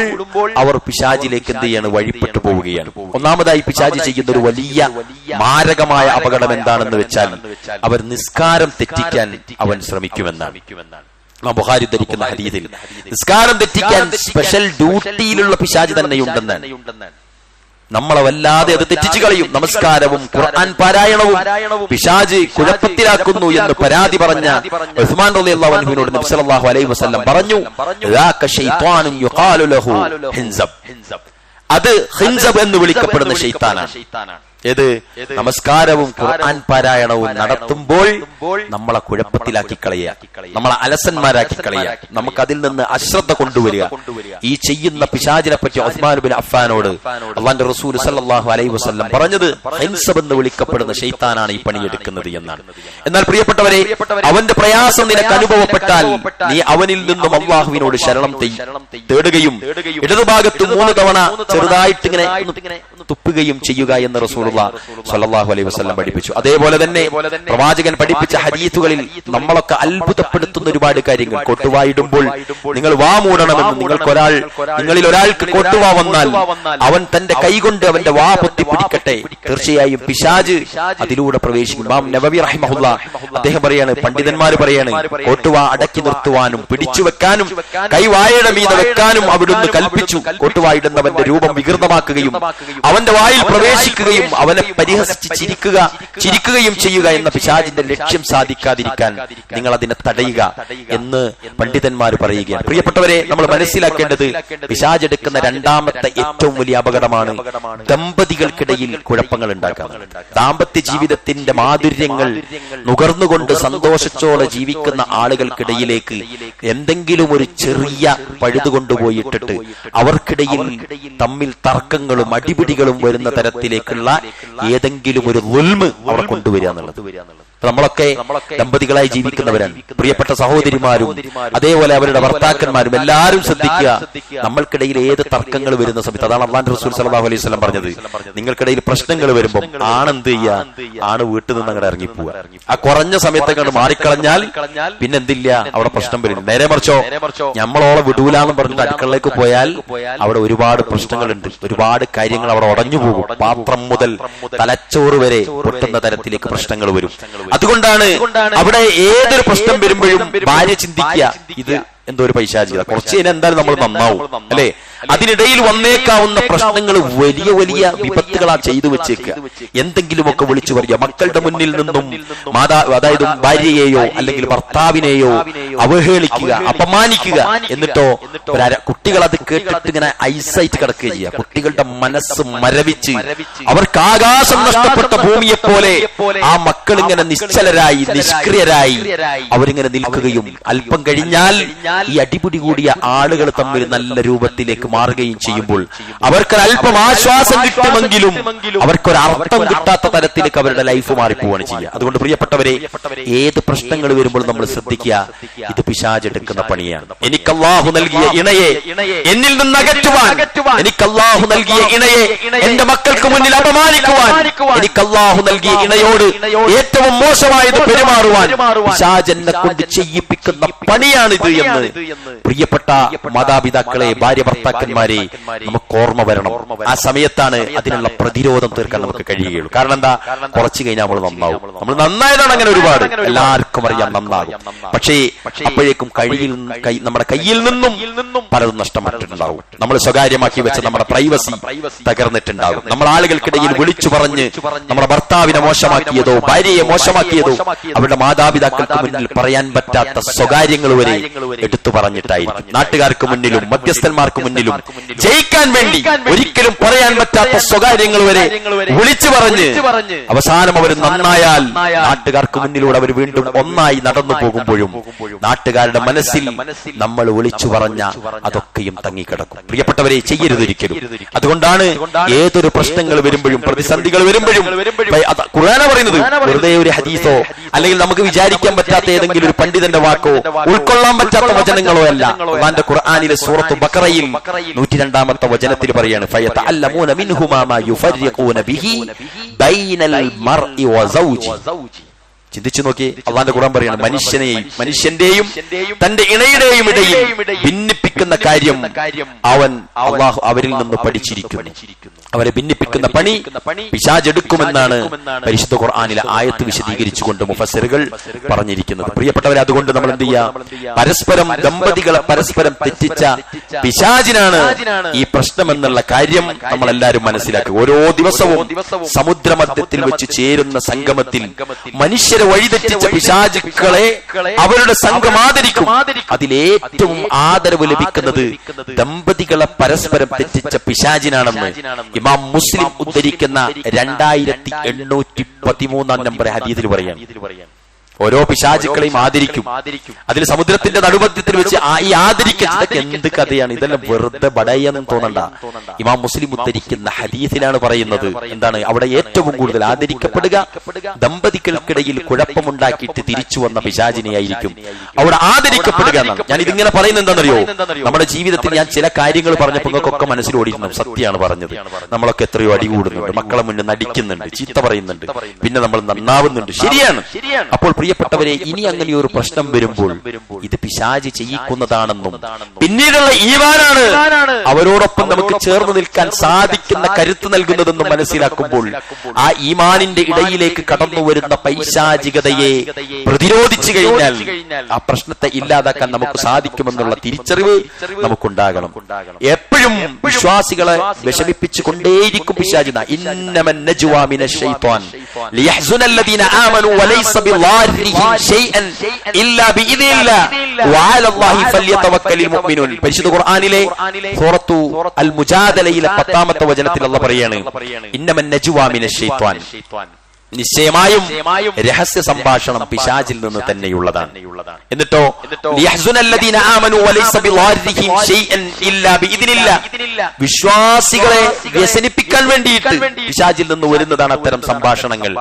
അവർ പിശാചിലേക്ക് എന്ത് ചെയ്യാണ്? വഴിപ്പെട്ടു പോവുകയാണ്. ഒന്നാമതായി പിശാച് ചെയ്യുന്ന ഒരു വലിയ മാരകമായ അപകടം എന്താണെന്ന് വെച്ചാൽ അവർ നിസ്കാരം തെറ്റിക്കാൻ അവൻ ശ്രമിക്കുമെന്നാണ്. ബുഖാരി ധരിക്കുന്ന ഹദീസിൽ നിസ്കാരം തെറ്റിക്കാൻ സ്പെഷ്യൽ ഡ്യൂട്ടിയിലുള്ള പിശാച് തന്നെയുണ്ടെന്നാണ്. നമ്മളെ വല്ലാതെ അത് തെറ്റിച്ചു കളയും. നമസ്കാരവും ഖുർആൻ പാരായണവും പിശാച് കുഴപ്പത്തിലാക്കുന്നു എന്ന് പരാതി പറഞ്ഞ ഉസ്മാൻ റളിയല്ലാഹു അൻഹുവിനോട് നബി സല്ലല്ലാഹു അലൈഹി വസല്ലം പറഞ്ഞു, ദാക ശൈത്വാനുൻ യുഖാലു ലഹു ഹിൻസബ്. അത് ഹിൻസബ് എന്ന് വിളിക്കപ്പെടുന്ന ശൈത്താനാണ്. ഏത്? നമസ്കാരവും ഖുർആൻ പാരായണവും നടത്തുമ്പോൾ നമ്മളെ കുഴപ്പത്തിലാക്കി കളയുക, നമ്മളെ അലസന്മാരാക്കി കളയുക, നമുക്ക് അതിൽ നിന്ന് അശ്രദ്ധ കൊണ്ടുവരിക. ഈ ചെയ്യുന്ന പിശാചിനെ പറ്റി ഉസ്മാൻ ബിൻ അഫ്ഫാനോട് അല്ലാഹുവിന്റെ റസൂൽ സല്ലല്ലാഹു അലൈഹി വസല്ലം പറഞ്ഞത് ഹിൻസബ് എന്ന് വിളിക്കപ്പെടുന്ന ശൈത്താനാണ് ഈ പണിയെടുക്കുന്നത് എന്നാണ്. എന്നാൽ പ്രിയപ്പെട്ടവരെ, അവന്റെ പ്രയാസം നിനക്ക് അനുഭവപ്പെട്ടാൽ നീ അവനിൽ നിന്നും അല്ലാഹുവിനോട് ശരണം തേടുകയും ഇടതുഭാഗത്ത് 3 തവണ ചെറുതായിട്ട് ഇങ്ങനെ തുപ്പുകയും ചെയ്യുക എന്ന് റസൂൽ സ്വല്ലല്ലാഹു അലൈഹി വസല്ലം പഠിപ്പിച്ചു. അതേപോലെ തന്നെ പ്രവാചകൻ പഠിപ്പിച്ച ഹദീസുകളിൽ നമ്മളൊക്കെ അത്ഭുതപ്പെടുത്തുന്ന ഒരുപാട് കാര്യങ്ങൾ. കൊട്ടുവായിടുമ്പോൾ നിങ്ങൾ വാ മൂടണമെന്ന്. നിങ്ങളിൽ ഒരാൾക്ക് കൊട്ടുവാ വന്നാൽ അവൻ തന്റെ കൈകൊണ്ട് അവന്റെ വാ പൊത്തിപ്പിടിക്കട്ടെ. തീർച്ചയായും പിശാച് അതിലൂടെ പ്രവേശിക്കും. ഇമാം നവവി റഹിമഹുല്ലാ അദ്ദേഹം പറയാണ്, പണ്ഡിതന്മാർ പറയാണ്, കൊട്ടുവാ അടക്കി നിർത്തുവാനും പിടിച്ചു വെക്കാനും കൈവായയുടെ മീതെ വെക്കാനും അവിടുന്ന് കൽപ്പിച്ചു. കൊട്ടുവായിടുന്നവന്റെ രൂപം വികൃതമാക്കുകയും അവന്റെ വായിൽ പ്രവേശിക്കുകയും അവനെ പരിഹസിച്ച് ചിരിക്കുകയും ചെയ്യുക എന്ന പിശാചിന്റെ ലക്ഷ്യം സാധിക്കാതിരിക്കാൻ നിങ്ങൾ അതിനെ തടയുക എന്ന് പണ്ഡിതന്മാർ പറയുകയാണ്. പ്രിയപ്പെട്ടവരെ, നമ്മൾ മനസ്സിലാക്കേണ്ടത് പിശാചെടുക്കുന്ന രണ്ടാമത്തെ ഏറ്റവും വലിയ അപകടമാണ് ദമ്പതികൾക്കിടയിൽ കുഴപ്പങ്ങൾ ഉണ്ടാക്കുക. ദാമ്പത്യ ജീവിതത്തിന്റെ മാധുര്യങ്ങൾ നുകർന്നുകൊണ്ട് സന്തോഷത്തോടെ ജീവിക്കുന്ന ആളുകൾക്കിടയിലേക്ക് എന്തെങ്കിലും ഒരു ചെറിയ പഴുതുകൊണ്ടുപോയിട്ടിട്ട് അവർക്കിടയിൽ തമ്മിൽ തർക്കങ്ങളും അടിപിടികളും വരുന്ന തരത്തിലേക്കുള്ള ഏതെങ്കിലും ഒരു ദുൽമ് അവിടെ കൊണ്ടുവരിക എന്നുള്ളത്. നമ്മളൊക്കെ ദമ്പതികളായി ജീവിക്കുന്നവരാണ്. പ്രിയപ്പെട്ട സഹോദരിമാരും അതേപോലെ അവരുടെ ഭർത്താക്കന്മാരും എല്ലാവരും ശ്രദ്ധിക്കുക. നമ്മൾക്കിടയിൽ ഏത് തർക്കങ്ങൾ വരുന്ന സമയത്ത്, അതാണ് അല്ലാഹുവിന്റെ റസൂൽ സല്ലല്ലാഹു അലൈഹി വസല്ലം പറഞ്ഞത്, നിങ്ങൾക്കിടയിൽ പ്രശ്നങ്ങൾ വരുമ്പോൾ ആണെന്ത് ചെയ്യുക? ആണ് വീട്ടിൽ നിന്ന് അങ്ങോട്ട് ഇറങ്ങിപ്പോവുക. ആ കുറഞ്ഞ സമയത്തൊക്കെ അങ്ങോട്ട് മാറിക്കളഞ്ഞാൽ പിന്നെ എന്തില്ല, അവിടെ പ്രശ്നം വരും. നേരെ മറിച്ചോ നമ്മളോളെ വിടൂലാന്ന് പറഞ്ഞിട്ട് അടുക്കളയിലേക്ക് പോയാൽ അവിടെ ഒരുപാട് പ്രശ്നങ്ങളുണ്ട്, ഒരുപാട് കാര്യങ്ങൾ അവിടെ ഉടഞ്ഞു പോകും. പാത്രം മുതൽ തലച്ചോറ് വരെ പൊട്ടുന്ന തരത്തിലേക്ക് പ്രശ്നങ്ങൾ വരും. അതുകൊണ്ടാണ് അവിടെ ഏതൊരു പ്രശ്നം വരുമ്പോഴും ഭാര്യ ചിന്തിക്കുക, ഇത് എന്തോ ഒരു പൈശാചികത, കുറച്ച് കഴിഞ്ഞാൽ എന്തായാലും നമ്മൾ നന്നാവും അല്ലെ. അതിനിടയിൽ വന്നേക്കാവുന്ന പ്രശ്നങ്ങൾ വലിയ വലിയ വിപത്തുകളാ ചെയ്തു വെച്ചേക്കുക. എന്തെങ്കിലുമൊക്കെ വിളിച്ചു പറയുക, മക്കളുടെ മുന്നിൽ നിന്നും അതായത് ഭാര്യയെയോ അല്ലെങ്കിൽ ഭർത്താവിനെയോ അവഹേളിക്കുക, അപമാനിക്കുക. എന്നിട്ടോ കുട്ടികൾ അത് കേട്ടിട്ട് ഇങ്ങനെ ഐസായിട്ട് കിടക്കുകയും ചെയ്യുക. കുട്ടികളുടെ മനസ്സ് മരവിച്ച് അവർക്ക് ആകാശം നഷ്ടപ്പെട്ട ഭൂമിയെ പോലെ ആ മക്കൾ ഇങ്ങനെ നിശ്ചലരായി നിഷ്ക്രിയരായി അവരിങ്ങനെ നിൽക്കുകയും അല്പം കഴിഞ്ഞാൽ ഈ അടിപിടി കൂടിയ ആളുകൾ തമ്മിൽ നല്ല രൂപത്തിലേക്ക് മാറുകയും ചെയ്യുമ്പോൾ അവർക്കൊരല്പം ആശ്വാസം കിട്ടുമെങ്കിലും അവർക്കൊരർത്ഥം കിട്ടാത്ത തരത്തിലേക്ക് അവരുടെ ലൈഫ് മാറിപ്പോവാണ് ചെയ്യുക. അതുകൊണ്ട് പ്രിയപ്പെട്ടവരെ, ഏത് പ്രശ്നങ്ങൾ വരുമ്പോൾ നമ്മൾ ശ്രദ്ധിക്കുക, ഇത് പിശാചെടുക്കുന്ന പണിയാണ്. എനിക്ക് അല്ലാഹു നൽകിയ ഇണയെ എന്നിൽ നിന്ന് അകറ്റുവാൻ, എനിക്ക് അല്ലാഹു നൽകിയ ഇണയെ എന്റെ മക്കൾക്ക് മുന്നിൽ അപമാനിക്കുവാൻ, എനിക്ക് അല്ലാഹു നൽകിയ ഇണയോട് ഏറ്റവും മോശമായത് പെരുമാറുവാൻ പിശാചെന്നെ കൊണ്ട് ചെയ്യിപ്പിക്കുന്ന പണിയാണിത് എന്ന് പ്രിയപ്പെട്ട മാതാപിതാക്കളെ, ഭാര്യ ഭർത്താക്കളെ ഭർത്താക്കന്മാരെ നമുക്ക് ഓർമ്മ വരണം. ആ സമയത്താണ് അതിനുള്ള പ്രതിരോധം തീർക്കാൻ നമുക്ക് കഴിയുകയുള്ളൂ. കാരണം എന്താ, കുറച്ചു കഴിഞ്ഞാൽ നമ്മൾ നന്നാവും. നമ്മൾ നന്നായതാണ് അങ്ങനെ ഒരുപാട്, എല്ലാവർക്കും അറിയാം നന്നാകും. പക്ഷേ അപ്പോഴേക്കും നമ്മുടെ കയ്യിൽ നിന്നും പലതും നഷ്ടപ്പെട്ടിട്ടുണ്ടാവും. നമ്മൾ സ്വകാര്യമാക്കി വെച്ച നമ്മുടെ പ്രൈവസി തകർന്നിട്ടുണ്ടാകും. നമ്മൾ ആളുകൾക്കിടയിൽ വിളിച്ചു പറഞ്ഞ് നമ്മുടെ ഭർത്താവിനെ മോശമാക്കിയതോ ഭാര്യയെ മോശമാക്കിയതോ അവരുടെ മാതാപിതാക്കൾക്ക് മുന്നിൽ പറയാൻ പറ്റാത്ത സ്വകാര്യങ്ങൾ വരെ എടുത്തു പറഞ്ഞിട്ടായിരിക്കും. നാട്ടുകാർക്ക് മുന്നിലും മധ്യസ്ഥന്മാർക്ക് മുന്നിലും ജയിക്കാൻ വേണ്ടി ഒരിക്കലും പറയാൻ പറ്റാത്ത സ്വകാര്യങ്ങൾ വരെ വിളിച്ചു പറഞ്ഞ് അവസാനം അവർ നന്നായാൽ നാട്ടുകാർക്ക് മുന്നിലൂടെ അവർ വീണ്ടും ഒന്നായി നടന്നു പോകുമ്പോഴും നാട്ടുകാരുടെ മനസ്സിൽ നമ്മൾ വിളിച്ചു പറഞ്ഞ അതൊക്കെയും തങ്ങിക്കിടക്കും. പ്രിയപ്പെട്ടവരെ, ചെയ്യരുതൊരിക്കലും. അതുകൊണ്ടാണ് ഏതൊരു പ്രശ്നങ്ങൾ വരുമ്പോഴും പ്രതിസന്ധികൾ വരുമ്പോഴും ഖുർആന പറയുന്നത് വെറുതെ ഒരു ഹദീസോ അല്ലെങ്കിൽ നമുക്ക് വിചാരിക്കാൻ പറ്റാത്ത ഏതെങ്കിലും ഒരു പണ്ഡിതന്റെ വാക്കോ ഉൾക്കൊള്ളാൻ പറ്റാത്ത വചനങ്ങളോ അല്ല. അല്ലാഹുവിന്റെ ഖുർആനിലെ സൂറത്ത് ബഖറയിൽ 102-ാമത്തെ വചനത്തിൽ പറയാണ്, ഫയതഅല്ലമൂന മിൻഹുമാ മാ യുഫർരിഖൂന ബിഹി ബൈനൽ മർഇ വസൗജി. ചിന്തിച്ചു നോക്കി, അള്ളാന്റെ ഖുർആൻ പറയാണ്, മനുഷ്യന്റെയും തന്റെ ഇണയുടെയും ഇടയിൽ ഭിന്നിപ്പിക്കുന്ന കാര്യം അള്ളാഹു അവരിൽ നിന്ന് പഠിച്ചിരിക്കുന്നു. അവരെ ഭിന്നിപ്പിക്കുന്ന പണി പിശാച് എടുക്കുമെന്നാണ് പരിശുദ്ധ ഖുർആനിലെ ആയത്ത് വിശദീകരിച്ചുകൊണ്ട് മുഫസ്സിറുകൾ പറഞ്ഞിരിക്കുന്നത്. പ്രിയപ്പെട്ടവരെ, അതുകൊണ്ട് നമ്മൾ എന്ത് ചെയ്യുക, ദമ്പതികളെ പരസ്പരം തെറ്റിച്ച പിശാചിനാണ് ഈ പ്രശ്നമെന്നുള്ള കാര്യം നമ്മളെല്ലാവരും മനസ്സിലാക്കുക. ഓരോ ദിവസവും സമുദ്രമധ്യത്തിൽ വെച്ച് ചേരുന്ന സംഗമത്തിൽ മനുഷ്യരെ വഴിതെറ്റിച്ച പിശാചുക്കളെ അവരുടെ സംഘം ആദരിക്കും. അതിലേറ്റവും ആദരവ് ലഭിക്കുന്നത് ദമ്പതികളെ പരസ്പരം തെറ്റിച്ച പിശാചിനാണെന്ന് ഇമാം മുസ്ലിം ഉദ്ധരിക്കുന്ന 2813 നമ്പർ ഹദീസിൽ പറയാൻ. ഓരോ പിശാചുക്കളെയും ആദരിക്കും. അതിൽ സമുദ്രത്തിന്റെ നടുമധ്യത്തിൽ വെച്ച് ഈ ആദരിക്കുന്നതൊക്കെ എന്ത് കഥയാണ്, ഇതെല്ലാം വെറുതെ ബടയെന്നും തോന്നണ്ട. ഇമാം മുസ്ലിം ഉദ്ധരിക്കുന്ന ഹദീസിലാണ് പറയുന്നത്. എന്താണ് അവിടെ ഏറ്റവും കൂടുതൽ ആദരിക്കപ്പെടുക? ദമ്പതികൾക്കിടയിൽ കുഴപ്പമുണ്ടാക്കിയിട്ട് തിരിച്ചു വന്ന പിശാചിനെയായിരിക്കും അവിടെ ആദരിക്കപ്പെടുക എന്നാണ്. ഞാൻ ഇതിങ്ങനെ പറയുന്നത് എന്താണെന്നറിയോ, നമ്മുടെ ജീവിതത്തിൽ ഞാൻ ചില കാര്യങ്ങൾ പറഞ്ഞപ്പോൾ നിങ്ങൾക്കൊക്കെ മനസ്സിലോടിയിരുന്നു. സത്യമാണ് പറഞ്ഞത്. നമ്മളൊക്കെ എത്രയോ അടികൂടുന്നുണ്ട്, മക്കളെ മുന്നിൽ നടിക്കുന്നുണ്ട്, ചീത്ത പറയുന്നുണ്ട്, പിന്നെ നമ്മൾ നന്നാവുന്നുണ്ട്. ശരിയാണ്. അപ്പോൾ പ്രിയപ്പെട്ടവരെ, ഇനി അങ്ങനെ ഒരു പ്രശ്നം വരുമ്പോൾ ഇത് പിശാച് ചെയ്യിക്കുന്നതാണെന്നും പിന്നീടുള്ള ഈമാനാണ് അവരോടൊപ്പം നമുക്ക് ചേർന്ന് നിൽക്കാൻ സാധിക്കുന്ന കരുത്ത് നൽകുന്നതെന്നും മനസ്സിലാക്കുമ്പോൾ ആ ഈമാനിന്റെ ഇടയിലേക്ക് കടന്നു വരുന്ന പൈശാചികതയെ പ്രതിരോധിച്ചു കഴിഞ്ഞാൽ ആ പ്രശ്നത്തെ ഇല്ലാതാക്കാൻ നമുക്ക് സാധിക്കുമെന്നുള്ള തിരിച്ചറിവ് നമുക്കുണ്ടാകണം. എപ്പോഴും വിശ്വാസികളെ വിഷമിപ്പിച്ചു കൊണ്ടേയിരിക്കും പിശാച്. ഇന്നമൻ നജ്വാ മിനശ് ശൈത്വാൻ ലിയഹ്സുനല്ലദീന ആമനൂ വലൈസ ബില്ലാഹിം ശൈഅൻ ഇല്ലാ ബിഇദ്നില്ലാഹ് വഅലല്ലാഹി ഫല്യതവക്കലിൽ മുഅ്മിനൂൻ. പരിശുദ്ധ ഖുർആനിലെ സൂറത്തു അൽ മുജാദലയിലെ 10-ാമത്തെ വചനത്തിൽ അല്ലാഹു പറയാണ്, ഇന്നമൻ നജ്വാ മിനശ് ശൈത്വാൻ, നിശ്ചയമായും രഹസ്യ സംഭാഷണം പിശാചിൽ നിന്ന് തന്നെയുള്ളതാണ്. എന്നിട്ടോ ലിയഹ്സുനല്ലദീന ആമനൂ വലൈസ ബില്ലാഹിം ശൈഅൻ ഇല്ലാ ബിഇദ്നില്ലാഹ്, വിശ്വാസികളെ വ്യസനിപ്പിക്കാൻ വേണ്ടിയിട്ട് പിശാചിൽ നിന്ന് വരുന്നതാണ് അത്തരം സംഭാഷണങ്ങൾ.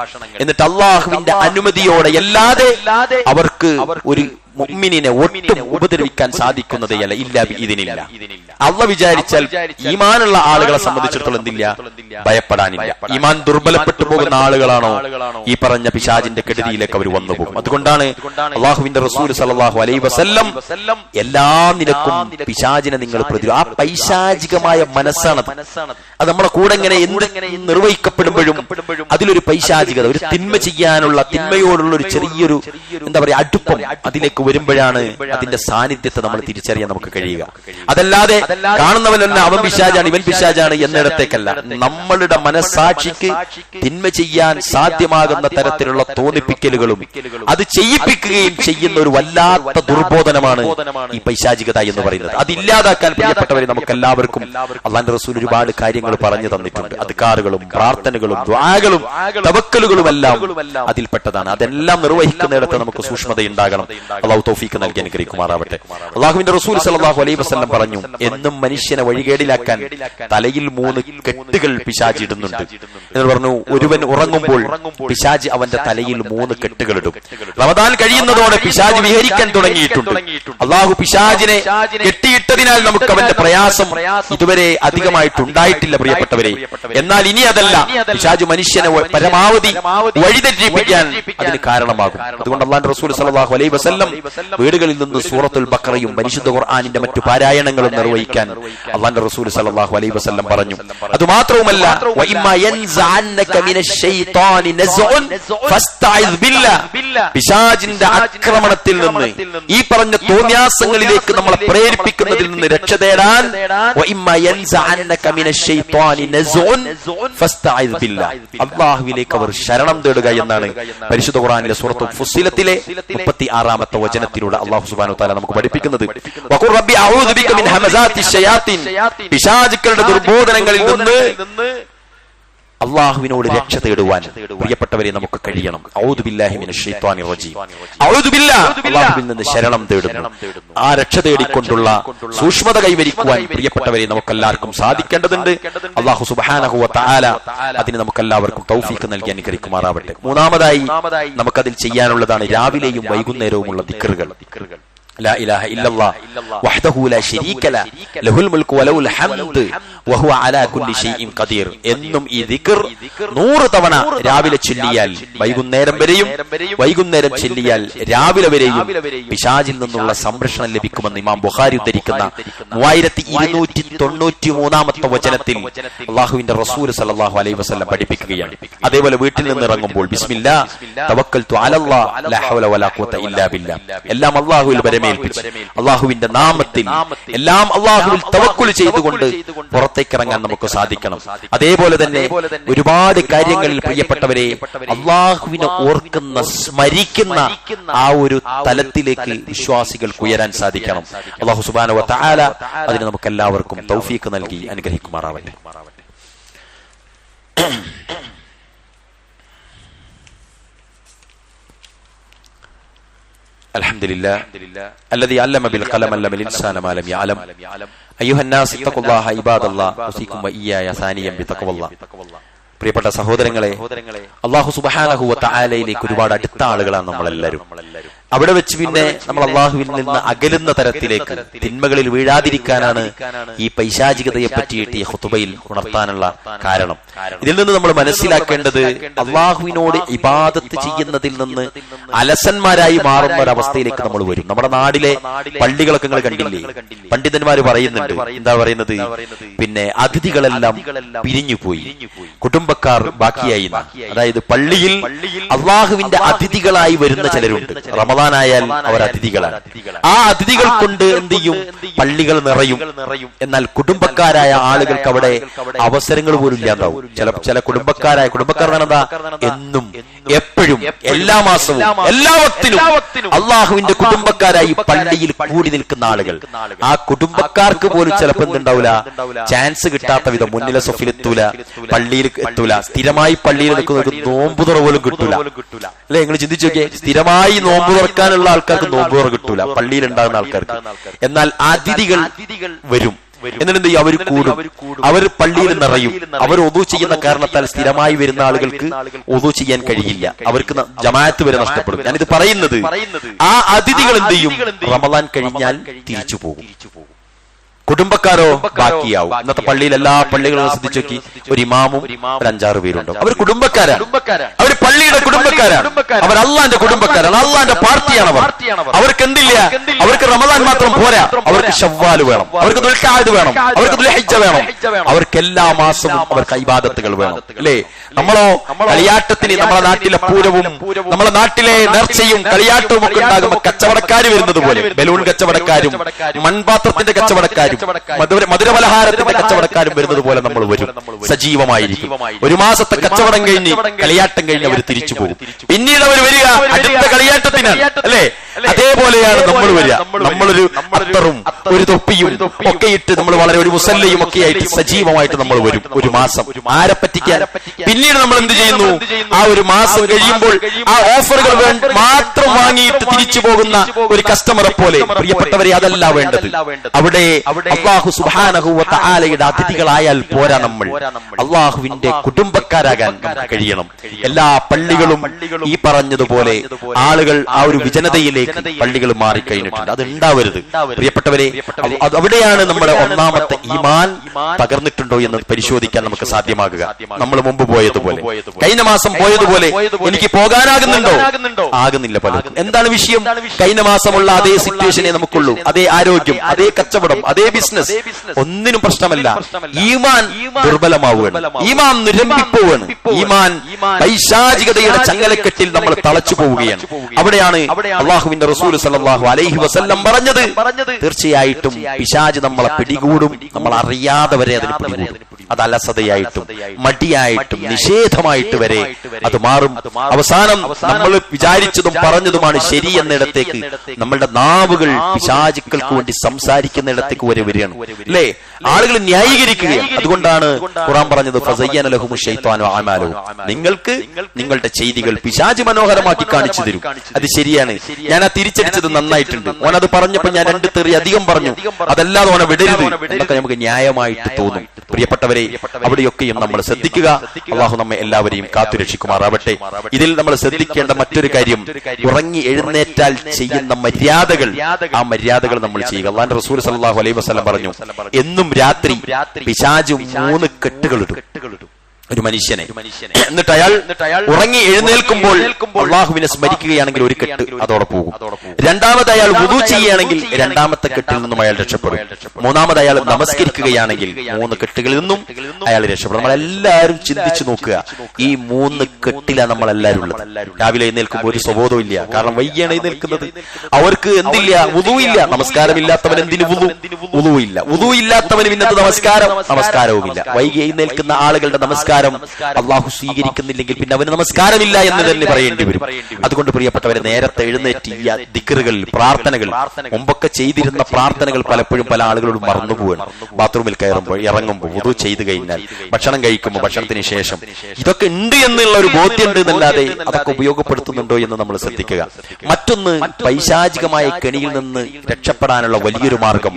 എന്നിട്ട് അല്ലാഹുവിന്റെ അനുമതിയോടെ അല്ലാതെ അവർക്ക് ഒരു മുഅ്മിനിനെ ഒട്ടും ഉപദ്രവിക്കാൻ സാധിക്കുന്നതേയല്ല. ഇല്ലാ ബിഇദ്നില്ലാഹ്. അല്ലാഹു വിചാരിച്ചാൽ ഈമാനുള്ള ആളുകളെ സംബന്ധിച്ചിടത്തോളം എന്തില്ല, ഭയപ്പെടാനില്ല. ഈമാൻ ദുർബലപ്പെട്ടു പോകുന്ന ആളുകളാണോ ഈ പറഞ്ഞ പിശാചിന്റെ കെടുതിയിലേക്ക് അവർ വന്നു പോകും. അതുകൊണ്ടാണ് അല്ലാഹുവിന്റെ റസൂൽ സല്ലല്ലാഹു അലൈഹി വസല്ലം എല്ലാ നിലക്കും പിശാചിനെ നിങ്ങൾ പ്രതിരോധം, ആ പൈശാചികമായ മനസ്സാണ് അത് നമ്മുടെ കൂടെ ഇങ്ങനെ എന്ത് നിർവഹിക്കപ്പെടുമ്പോഴും അതിലൊരു പൈശാചികത, ഒരു തിന്മ ചെയ്യാനുള്ള തിന്മയോടുള്ള ഒരു ചെറിയൊരു എന്താ പറയാ അടുപ്പം അതിലേക്ക് വരുമ്പോഴാണ് അതിന്റെ സാന്നിധ്യത്തെ നമ്മൾ തിരിച്ചറിയാൻ നമുക്ക് കഴിയുക. അതല്ലാതെ കാണുന്നവനല്ല അവൻ പിശാചാണ് ഇവൻ പിശാചാണ് എന്നിടത്തേക്കല്ല. നമ്മളുടെ മനസ്സാക്ഷിക്ക് തിന്മ ചെയ്യാൻ സാധ്യമാകുന്ന തരത്തിലുള്ള തോന്നിപ്പിക്കലുകളും അത് ചെയ്യിപ്പിക്കുകയും ചെയ്യുന്ന ഒരു വല്ലാത്ത ദുർബോധനമാണ് ഈ പൈശാചികത എന്ന് പറയുന്നത്. അതില്ലാതാക്കാൻ പ്രിയപ്പെട്ടവരെ നമുക്ക് എല്ലാവർക്കും അല്ലാഹുവിന്റെ റസൂൽ ഒരുപാട് കാര്യങ്ങൾ പറഞ്ഞു തന്നിട്ടുണ്ട്. അദ്കാറുകളും പ്രാർത്ഥനകളും ദുആകളും തവക്കലുകളും എല്ലാം അതിൽപ്പെട്ടതാണ്. അതെല്ലാം നിർവഹിക്കുന്നിടത്ത് നമുക്ക് സൂക്ഷ്മതയുണ്ടാകണം. അല്ലാഹു തൗഫീഖ് നൽകി അനുഗ്രഹിക്കുമാറാവട്ടെ. അല്ലാഹുവിന്റെ റസൂൽ സല്ലല്ലാഹു അലൈഹി വസല്ലം പറഞ്ഞു, എന്നും മനുഷ്യനെ വഴികേടിലാക്കാൻ തലയിൽ 3 കെട്ടുകൾ പിശാച് ഇടുന്നുണ്ട് എന്ന് പറഞ്ഞു. ഒരുവൻ ഉറങ്ങുമ്പോൾ പിശാച് അവന്റെ തലയിൽ 3 കെട്ടുകൾ ഇടും. റമദാൻ കഴിയുന്നതോടെ പിശാച് വിഹരിക്കാൻ തുടങ്ങിയിട്ടുണ്ട്. അല്ലാഹു പിശാചിനെ കെട്ടിയിട്ടതിനാൽ നമുക്ക് അവന്റെ പ്രയാസം ഇതുവരെ അധികമായിട്ടുണ്ടായിട്ടില്ല പ്രിയപ്പെട്ടവരെ. എന്നാൽ ഇനി അതല്ല, പിശാച് മനുഷ്യനെ പരമാവധി വഴിതെറ്റിപ്പിക്കാൻ അതിന് കാരണമാകും. അതുകൊണ്ട് അല്ലാഹുവിന്റെ റസൂൽ സല്ലല്ലാഹു അലൈഹി വസല്ലം വീടുകളിൽ നിന്ന് സൂറത്തുൽ ബഖറയും പരിശുദ്ധ ഖുർആനിന്റെ മറ്റു പാരായണങ്ങളും നിർവഹിക്കാൻ നിർവഹിക്കാൻ അല്ലാഹുവിന്റെ റസൂൽ സല്ലല്ലാഹു അലൈഹി വസല്ലം പറഞ്ഞു. അതുമാത്രവുമല്ല, വഇമ്മാ യൻസഅന്നക മിനശ് ശൈത്വാനി നസ്ഉൻ ഫസ്തഇദ് ബില്ലാഹ്, പിശാചിന്റെ ആക്രമണത്തിൽ നിന്ന്, ഈ പറഞ്ഞ തോന്നിയാസങ്ങളിലേക്ക് നമ്മളെ പ്രേരിപ്പിക്കുന്നതിൽ നിന്ന് രക്ഷ തേടാൻ വഇമ്മാ യൻസഅന്നക മിനശ് ശൈത്വാനി നസ്ഉൻ ഫസ്തഇദ് ബില്ലാഹ്, അല്ലാഹുവിലേക്ക് അവർ ശരണം തേടുക എന്നാണ് പരിശുദ്ധ ഖുർആനിലെ സൂറത്തുൽ ഫുസ്സിലത്തിലെ 36ാമത്തെ വചനത്തിലൂടെ അല്ലാഹു സുബ്ഹാനഹു വ തആല നമുക്ക് പഠിപ്പിക്കുന്നത്. വഖുർ റബ്ബി അഊദു ബിക മിൻ ഹമസാത്തി ശയാത്തീൻ, പിശാചുക്കളുടെ ദുർബോധനങ്ങളിൽ നിന്ന് അള്ളാഹുവിനോട് രക്ഷ തേടുവാൻ പ്രിയപ്പെട്ടവരെ നമുക്ക് കഴിയണം. ഔദു ബില്ലാഹി മിനശ് ശൈത്വാനിർ റജീം, ഔദു ബില്ലാഹ്, അള്ളാഹുവിൽ നിന്ന് ശരണം തേടുന്നു. ആ രക്ഷ തേടിക്കൊണ്ടുള്ള സൂക്ഷ്മത കൈവരിക്കുവാൻ പ്രിയപ്പെട്ടവരെ നമുക്കെല്ലാവർക്കും സാധിക്കേണ്ടതുണ്ട്. അള്ളാഹു സുബ്ഹാനഹു വ തആല അതിന് നമുക്കെല്ലാവർക്കും തൗഫീഖ് നൽകി അനുഗ്രഹിക്കുമാറാവട്ടെ. മൂന്നാമതായി നമുക്കതിൽ ചെയ്യാനുള്ളതാണ് രാവിലെയും വൈകുന്നേരവുമുള്ള ദിക്റുകൾ. لا إله إلا الله وحده لا شريك له له الملك وله الحمد وهو على كل شيء قدير എന്നും ഈ ദിക്ർ 100 തവണ രാവിലെ ചൊല്ലിയാൽ വൈകുന്നേരം വരെയും, വൈകുന്നേരം ചൊല്ലിയാൽ രാവിലെ വരെയും പിശാചിൽ നിന്നുള്ള സംരക്ഷണം ലഭിക്കുമെന്ന് ഇമാം ബുഖാരി ഉദ്ധരിക്കുന്ന 3293ാമത്തെ വചനത്തിൽ അല്ലാഹുവിന്റെ റസൂൽ സല്ലല്ലാഹു അലൈഹി വസല്ലം പഠിപ്പിക്കുകയാണ്. അതേപോലെ വീട്ടിൽ നിന്ന് ഇറങ്ങുമ്പോൾ ബിസ്മില്ലാ തവക്കൽതു അലല്ലാഹ് ലാ ഹൗല വലാ ഖുവത ഇല്ലാ ബില്ലാഹ്, എല്ലാം അല്ലാഹുവിൽ അള്ളാഹുവിന്റെ നാമത്തിൽ എല്ലാം അള്ളാഹുവിൽ തവക്കുൽ ചെയ്തുകൊണ്ട് പുറത്തേക്ക് ഇറങ്ങാൻ നമുക്ക് സാധിക്കണം. അതേപോലെ തന്നെ ഒരുപാട് കാര്യങ്ങളിൽ പ്രിയപ്പെട്ടവരെ അള്ളാഹുവിനെ ഓർക്കുന്ന, സ്മരിക്കുന്ന ആ ഒരു തലത്തിലേക്ക് വിശ്വാസികൾക്ക് ഉയരാൻ സാധിക്കണം. അള്ളാഹു സുബ്ഹാനഹു വ തആല അതിന് നമുക്ക് എല്ലാവർക്കും തൗഫീഖ് നൽകി അനുഗ്രഹിക്കുമാറാവട്ടെ. الحمد لله الذي علم بالقلم علم الإنسان ما لم يعلم أيها الناس اتقوا الله عباد الله أوصيكم وإياي ثانيا بتقوى الله. പ്രിയപ്പെട്ട സഹോദരങ്ങളെ, അല്ലാഹു സുബ്ഹാനഹു വ തആലയിലേക്ക് ഒരുപാട് അടുത്ത ആളുകളാണ് നമ്മളെല്ലാവരും. അവിടെ വെച്ച് പിന്നെ നമ്മൾ അള്ളാഹുവിൽ നിന്ന് അകലുന്ന തരത്തിലേക്ക് തിന്മകളിൽ വീഴാതിരിക്കാനാണ് ഈ പൈശാചികതയെ പറ്റിയിട്ട് ഈ ഖുതുബയിൽ ഉണർത്താനുള്ള കാരണം. ഇതിൽ നിന്ന് നമ്മൾ മനസ്സിലാക്കേണ്ടത് അള്ളാഹുവിനോട് ഇബാദത്ത് ചെയ്യുന്നതിൽ നിന്ന് അലസന്മാരായി മാറുന്ന ഒരവസ്ഥയിലേക്ക് നമ്മൾ വരും. നമ്മുടെ നാടിലെ പള്ളികളൊക്കെ നിങ്ങൾ കണ്ടില്ലേ, പണ്ഡിതന്മാര് പറയുന്നുണ്ട്, എന്താ പറയുന്നത്, പിന്നെ അതിഥികളെല്ലാം പിരിഞ്ഞുപോയി, കുടുംബക്കാർ ബാക്കിയായി. അതായത് പള്ളിയിൽ അള്ളാഹുവിന്റെ അതിഥികളായി വരുന്ന ചിലരുണ്ട്. റമദാനായാൽ അവർ അതിഥികളാണ്. ആ അതിഥികൾ കൊണ്ട് എന്ത് ചെയ്യും, പള്ളികൾ നിറയും. എന്നാൽ കുടുംബക്കാരായ ആളുകൾക്ക് അവിടെ അവസരങ്ങൾ പോലും ഇല്ലാതാവും. ചില കുടുംബക്കാർ എന്താ, എന്നും എപ്പോഴും എല്ലാ മാസവും എല്ലാ വക്തിലും അള്ളാഹുവിന്റെ കുടുംബക്കാരായി പള്ളിയിൽ കൂടി നിൽക്കുന്ന ആളുകൾ. ആ കുടുംബക്കാർക്ക് പോലും ചിലപ്പോൾ എന്തുണ്ടാവില്ല, ചാൻസ് കിട്ടാത്ത വിധം മുന്നിലെ സൊഫിലെത്തൂല, പള്ളിയിൽ എത്തൂല. സ്ഥിരമായി പള്ളിയിൽ നിൽക്കുന്ന ഒരു നോമ്പുതുറ പോലും കിട്ടൂല. അല്ലെ, നിങ്ങൾ ചിന്തിച്ചു നോക്കിയേ, സ്ഥിരമായി നോമ്പ് തുറക്കാനുള്ള ആൾക്കാർക്ക് നോമ്പ് തുറ കിട്ടൂല, പള്ളിയിൽ ഉണ്ടാകുന്ന ആൾക്കാർക്ക്. എന്നാൽ അതിഥികൾ വരും. എന്നിട്ട് എന്ത് ചെയ്യും, അവർ കൂടും, അവർ പള്ളിയിൽ നിറയും. അവർ ഒദു ചെയ്യുന്ന കാരണത്താൽ സ്ഥിരമായി വരുന്ന ആളുകൾക്ക് ഒദു ചെയ്യാൻ കഴിയില്ല, അവർക്ക് ജമാഅത്ത് വരെ നഷ്ടപ്പെടും. ഞാനിത് പറയുന്നത്, ആ അതിഥികൾ എന്ത് ചെയ്യും, റമദാൻ കഴിഞ്ഞാൽ തിരിച്ചു പോകും. കുടുംബക്കാരോ ബാക്കിയാവും. ഇന്നത്തെ പള്ളിയിൽ എല്ലാ പള്ളികളും ശ്രദ്ധിച്ചു നോക്കി, ഒരു ഇമാമും ഒരു 5-6 പേരുണ്ടാവും. അവർ കുടുംബക്കാരാണ്, അവർ പള്ളിയുടെ കുടുംബക്കാരാണ്, അവർ അള്ളാന്റെ കുടുംബക്കാരാണ്, അള്ളാന്റെ പാർട്ടിയാണ് അവർ. അവർക്ക് എന്തില്ല, അവർക്ക് റമദാൻ മാത്രം പോരാ, അവർക്ക് ശവ്വാല് വേണം, അവർക്ക് ദുൽഖഅദ് വേണം, അവർക്ക് ദുൽഹിജ്ജ വേണം, അവർക്ക് എല്ലാ മാസവും അവർക്ക് ഇബാദത്തുകൾ വേണം. അല്ലേ, നമ്മളോ കളിയാട്ടത്തിന് നമ്മുടെ നാട്ടിലെ പൂരവും നമ്മുടെ നാട്ടിലെ നേർച്ചയും കളിയാട്ടവും ഒക്കെ ഉണ്ടാകുമ്പോൾ കച്ചവടക്കാർ വരുന്നത് പോലെ, ബലൂൺ കച്ചവടക്കാരും മൺപാത്രത്തിന്റെ കച്ചവടക്കാരും മധുരപലഹാരത്തിന്റെ കച്ചവടക്കാരും വരുന്നത് പോലെ നമ്മൾ വരും, സജീവമായിരിക്കും. ഒരു മാസത്തെ കച്ചവടം കഴിഞ്ഞ് കളിയാട്ടം കഴിഞ്ഞ് അവർ തിരിച്ചു പോകും. പിന്നീട് അവർ വരിക അടുത്ത കളിയാട്ടത്തിനാണ്. അല്ലെ, അതേപോലെയാണ് നമ്മൾ വരിക. നമ്മളൊരു അത്തറും ഒരു തൊപ്പിയും ഒക്കെ ഇട്ട് നമ്മൾ വളരെ ഒരു മുസല്ലയും ഒക്കെ ആയിട്ട് സജീവമായിട്ട് നമ്മൾ വരും ഒരു മാസം. ആരെ പറ്റിക്കാൻ? പിന്നീട് നമ്മൾ എന്ത് ചെയ്യുന്നു, ആ ഒരു മാസം കഴിയുമ്പോൾ ആ ഓഫറുകൾ മാത്രം വാങ്ങിയിട്ട് തിരിച്ചു പോകുന്ന ഒരു കസ്റ്റമറെ പോലെ. പ്രിയപ്പെട്ടവരെ, അതല്ല വേണ്ടത്. അവിടെ അല്ലാഹു സുബ്ഹാനഹു വ തആലയുടെ അതിഥികളായാൽ പോരാ, നമ്മൾ അള്ളാഹുവിന്റെ കുടുംബക്കാരാകാൻ നമുക്ക് കഴിയണം. എല്ലാ പള്ളികളും ഈ പറഞ്ഞതുപോലെ ആളുകൾ ആ ഒരു വിജനതയിലേക്ക് പള്ളികൾ മാറിക്കഴിഞ്ഞിട്ടുണ്ട്. അത് ഉണ്ടാവരുത് പ്രിയപ്പെട്ടവരെ. അവിടെയാണ് നമ്മുടെ ഒന്നാമത്തെ ഈമാൻ പകർന്നിട്ടുണ്ടോ എന്ന് പരിശോധിക്കാൻ നമുക്ക് സാധ്യമാകുക. നമ്മൾ മുമ്പ് പോയതുപോലെ, കഴിഞ്ഞ മാസം പോയതുപോലെ എനിക്ക് പോകാനാകുന്നുണ്ടോ? ആകുന്നില്ല പലർക്കും. എന്താണ് വിഷയം? കഴിഞ്ഞ മാസമുള്ള അതേ സിറ്റുവേഷനെ നമുക്കുള്ളൂ, അതേ ആരോഗ്യം, അതേ കച്ചവടം, അതേ ബിസിനസ്, ഒന്നിനും പ്രശ്നമല്ല. ഈമാൻ ദുർബലമാവുകയാണ്, ഈമാൻ നിരമ്പിപ്പോവാണ്, ഈമാൻ പൈശാചികതയുടെ ചങ്ങലക്കെട്ടിൽ നമ്മൾ തളച്ചു പോവുകയാണ്. അവിടെയാണ് അള്ളാഹുവിന്റെ റസൂൽ സല്ലല്ലാഹു അലൈഹി വസല്ലം പറഞ്ഞത്, തീർച്ചയായിട്ടും പിശാച് നമ്മളെ പിടികൂടും, നമ്മൾ അറിയാതെ വരെ അതിന് പിടികൂടും. അത് അലസതയായിട്ടും മടിയായിട്ടും നിഷേധമായിട്ട് വരെ അത് മാറും. അവസാനം നമ്മൾ വിചാരിച്ചതും പറഞ്ഞതുമാണ് ശരി എന്നിടത്തേക്ക് നമ്മളുടെ നാവുകൾ പിശാചുക്കൾക്ക് വേണ്ടി സംസാരിക്കുന്നിടത്തേക്ക് വരെ വരികയാണ്, അല്ലേ? ആളുകൾ ന്യായീകരിക്കുകയാണ്. അതുകൊണ്ടാണ് ഖുർആൻ പറഞ്ഞത്, ഫസയ്യന ലഹുമു ശൈത്വാനു അഅമാലഹും, നിങ്ങൾക്ക് നിങ്ങളുടെ ചെയ്തികൾ പിശാച് മനോഹരമാക്കി കാണിച്ചു തരും. അത് ശരിയാണ്, ഞാൻ ആ തിരിച്ചടിച്ചത് നന്നായിട്ടുണ്ട്, ഓൻ അത് പറഞ്ഞപ്പോൾ ഞാൻ 2 തെറി അധികം പറഞ്ഞു, അതല്ലാതെ ഓനെ വിടരുത് എന്നൊക്കെ നമുക്ക് ന്യായമായിട്ട് തോന്നും. പ്രിയപ്പെട്ടവരെ, അവിടെയൊക്കെയും നമ്മൾ ശ്രദ്ധിക്കുക. അള്ളാഹു നമ്മെ എല്ലാവരെയും കാത്തുരക്ഷിക്കുമാറാവട്ടെ. ഇതിൽ നമ്മൾ ശ്രദ്ധിക്കേണ്ട മറ്റൊരു കാര്യം, ഉറങ്ങി എഴുന്നേറ്റാൽ ചെയ്യുന്ന മര്യാദകൾ, ആ മര്യാദകൾ നമ്മൾ ചെയ്യുക. അല്ലാഹുവിന്റെ റസൂൽ സല്ലല്ലാഹു അലൈഹി വസല്ലം പറഞ്ഞു, എന്നും രാത്രി പിശാച് 3 കെട്ടുകളിടും ഒരു മനുഷ്യനെ. എന്നിട്ട് അയാൾ ഉറങ്ങി എഴുന്നേൽക്കുമ്പോൾ അള്ളാഹുവിനെ സ്മരിക്കുകയാണെങ്കിൽ 1 കെട്ട് അതോടെ പോകും. രണ്ടാമത് അയാൾ വുദു ചെയ്യുകയാണെങ്കിൽ 2ാമത്തെ കെട്ടിൽ നിന്നും അയാൾ രക്ഷപ്പെടും. മൂന്നാമത് അയാൾ നമസ്കരിക്കുകയാണെങ്കിൽ 3 കെട്ടുകളിൽ നിന്നും അയാൾ രക്ഷപ്പെടും. നമ്മളെല്ലാവരും ചിന്തിച്ചു നോക്കുക, ഈ 3 കെട്ടിലാണ് നമ്മളെല്ലാവരും ഉള്ളത്. രാവിലെ എഴുന്നേൽക്കുമ്പോൾ ഒരു സ്വബോധവും ഇല്ല, കാരണം വൈകിയാണ് എഴുന്നേൽക്കുന്നത്. അവർക്ക് എന്തില്ല? വുദു ഇല്ല. നമസ്കാരമില്ലാത്തവൻ എന്തിനു വുദു? വുദു ഇല്ല. വുദു ഇല്ലാത്തവന് ഇന്നത്തെ നമസ്കാരവും ഇല്ല. വൈകി എഴുന്നേൽക്കുന്ന ആളുകളുടെ നമസ്കാരം അള്ളാഹു സ്വീകരിക്കുന്നില്ലെങ്കിൽ പിന്നെ അവന് നമസ്കാരമില്ല എന്ന് തന്നെ പറയേണ്ടി വരും. അതുകൊണ്ട് പ്രിയപ്പെട്ടവരെ, നേരത്തെ എഴുന്നേറ്റ് ഈ ദിക്റുകൾ, പ്രാർത്ഥനകൾ, മുമ്പൊക്കെ ചെയ്തിരുന്ന പ്രാർത്ഥനകൾ പലപ്പോഴും പല ആളുകളോടും മറന്നുപോവാണ്. ബാത്റൂമിൽ കയറുമ്പോൾ, ഇറങ്ങുമ്പോൾ, വുദു ചെയ്തു കഴിഞ്ഞാൽ, ഭക്ഷണം കഴിക്കുമ്പോൾ, ഭക്ഷണത്തിന് ശേഷം, ഇതൊക്കെ ഉണ്ട് എന്നുള്ള ഒരു ബോധ്യമുണ്ട് എന്നല്ലാതെ അതൊക്കെ ഉപയോഗപ്പെടുത്തുന്നുണ്ടോ എന്ന് നമ്മൾ ശ്രദ്ധിക്കുക. മറ്റൊന്ന്, പൈശാചികമായ കെണിയിൽ നിന്ന് രക്ഷപ്പെടാനുള്ള വലിയൊരു മാർഗം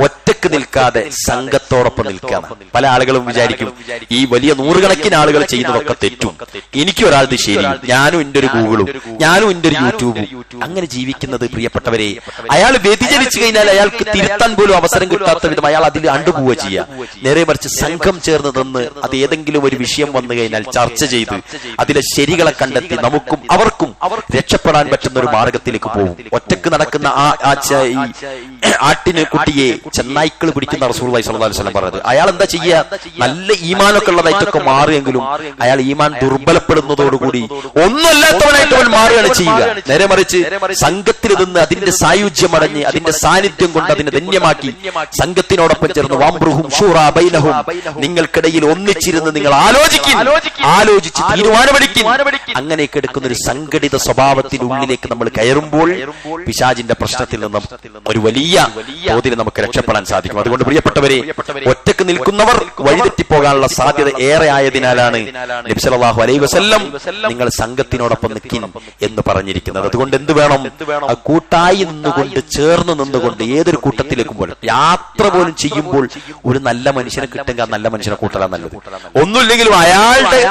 ഒറ്റക്ക് നിൽക്കാതെ സംഘത്തോടൊപ്പം നിൽക്കുക. പല ആളുകളും വിചാരിക്കും ഈ വലിയ 100കണക്കിന് ആളുകൾ ചെയ്യുന്നതൊക്കെ തെറ്റും, എനിക്ക് ഒരാളുടെ ശരി, ഞാനും എന്റെ ഒരു ഗൂഗിളും, ഞാനും എന്റെ ഒരു യൂട്യൂബും. അങ്ങനെ ജീവിക്കുന്നത് പ്രിയപ്പെട്ടവരെ, അയാൾ വ്യതിചലിച്ചു കഴിഞ്ഞാൽ അയാൾക്ക് തിരുത്താൻ പോലും അവസരം കിട്ടാത്ത വിധം അയാൾ അതിൽ അണ്ടുപോവുക ചെയ്യുക. നേരെ മറിച്ച് സംഘം ചേർന്ന് നിന്ന് അത് ഏതെങ്കിലും ഒരു വിഷയം വന്നു കഴിഞ്ഞാൽ ചർച്ച ചെയ്ത് അതിലെ ശരികളെ കണ്ടെത്തി നമുക്കും അവർക്കും രക്ഷപ്പെടാൻ പറ്റുന്ന ഒരു മാർഗത്തിലേക്ക് പോകും. ഒറ്റക്ക് നടക്കുന്ന ആട്ടിന് കുട്ടിയെ ചെന്നായ്ക്കൾ പിടിക്കുന്ന റസൂലുള്ളാഹി സ്വല്ലല്ലാഹു അലൈഹി വസല്ലം പറഞ്ഞത്. അയാൾ എന്താ ചെയ്യുക? നല്ല ഈമാനൊക്കെ ഉള്ളതായിട്ടൊക്കെ മാറിയെങ്കിലും അയാൾ ഈമാൻ ദുർബലപ്പെടുന്നതോടുകൂടി ഒന്നുമല്ലാത്തവനായിട്ട് അവൻ മാറുകയാണ് ചെയ്യുക. നേരെ മറിച്ച് സംഘത്തിൽ നിന്ന് അതിന്റെ സായുജ്യമടഞ്ഞ് അതിന്റെ സാന്നിധ്യം കൊണ്ട് അതിനെ ധന്യമാക്കി സംഘത്തിനോടൊപ്പം ചേർന്ന് വംറുഹും ശൂറാ ബൈനഹും, നിങ്ങൾക്കിടയിൽ ഒന്നിച്ചിരുന്ന് നിങ്ങൾ ആലോചിച്ച് തീരുമാനമെടുക്കും. അങ്ങനെയൊക്കെ എടുക്കുന്ന ഒരു സംഘടിത സ്വഭാവത്തിനുള്ളിലേക്ക് നമ്മൾ കയറുമ്പോൾ പിശാചിന്റെ പ്രശ്നത്തിൽ നിന്നും ഒരു വലിയ തോതിൽ നമുക്ക് രക്ഷപ്പെടാൻ സാധിക്കും. അതുകൊണ്ട് പ്രിയപ്പെട്ടവരെ, ഒറ്റക്ക് നിൽക്കുന്നവർ വഴിതെറ്റിപ്പോകാനുള്ള സാധ്യത ഏറെ ആയതിനാലാണ് നബി സല്ലല്ലാഹു അലൈഹി വസല്ലം നിങ്ങൾ സംഘത്തിനോടൊപ്പം നിൽക്കും എന്ന് പറഞ്ഞിരിക്കുന്നത്. അതുകൊണ്ട് എന്ത് വേണം? കൂട്ടായി നിന്നുകൊണ്ട്, ചേർന്ന് നിന്നുകൊണ്ട് ഏതൊരു കൂട്ടത്തിലേക്കും പോലും, യാത്ര പോലും ചെയ്യുമ്പോൾ ഒരു നല്ല മനുഷ്യനെ കിട്ടുക, നല്ല മനുഷ്യനെ കൂട്ടലാണ് നല്ലത്. ഒന്നുമില്ലെങ്കിലും അയാളുടെ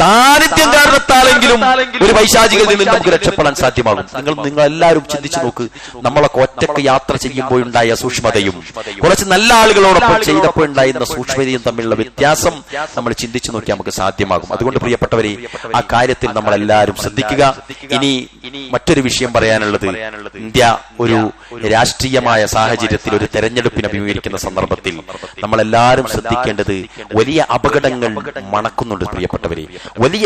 സാന്നിധ്യം കാരണത്താലെങ്കിലും ഒരു പൈശാചികളിൽ നിന്ന് നമുക്ക് രക്ഷപ്പെടാൻ സാധ്യമാകും. നിങ്ങൾ എല്ലാവരും ചിന്തിച്ചു നോക്ക്, നമ്മളൊക്കെ ഒറ്റക്ക് യാത്ര ചെയ്യുമ്പോഴുണ്ടായ സൂക്ഷ്മതയും കുറച്ച് നല്ല ആളുകളോടൊപ്പം ചെയ്തപ്പോൾ ഉണ്ടായിരുന്ന സൂക്ഷ്മതയും തമ്മിലുള്ള വ്യത്യാസം നമ്മൾ ചിന്തിച്ചു നോക്കിയാൽ നമുക്ക് സാധ്യമാകും. അതുകൊണ്ട് പ്രിയപ്പെട്ടവരെ, ആ കാര്യത്തിൽ നമ്മൾ എല്ലാവരും ശ്രദ്ധിക്കുക. ഇനി മറ്റൊരു വിഷയം പറയാനുള്ളത്, ഇന്ത്യ ഒരു രാഷ്ട്രീയമായ സാഹചര്യത്തിൽ ഒരു തെരഞ്ഞെടുപ്പിന് അഭിമുഖീകരിക്കുന്ന സന്ദർഭത്തിൽ നമ്മളെല്ലാവരും ശ്രദ്ധിക്കേണ്ടത് വലിയ അപകടങ്ങൾ മണക്കുന്നുണ്ട്. പ്രിയപ്പെട്ടവരെ, വലിയ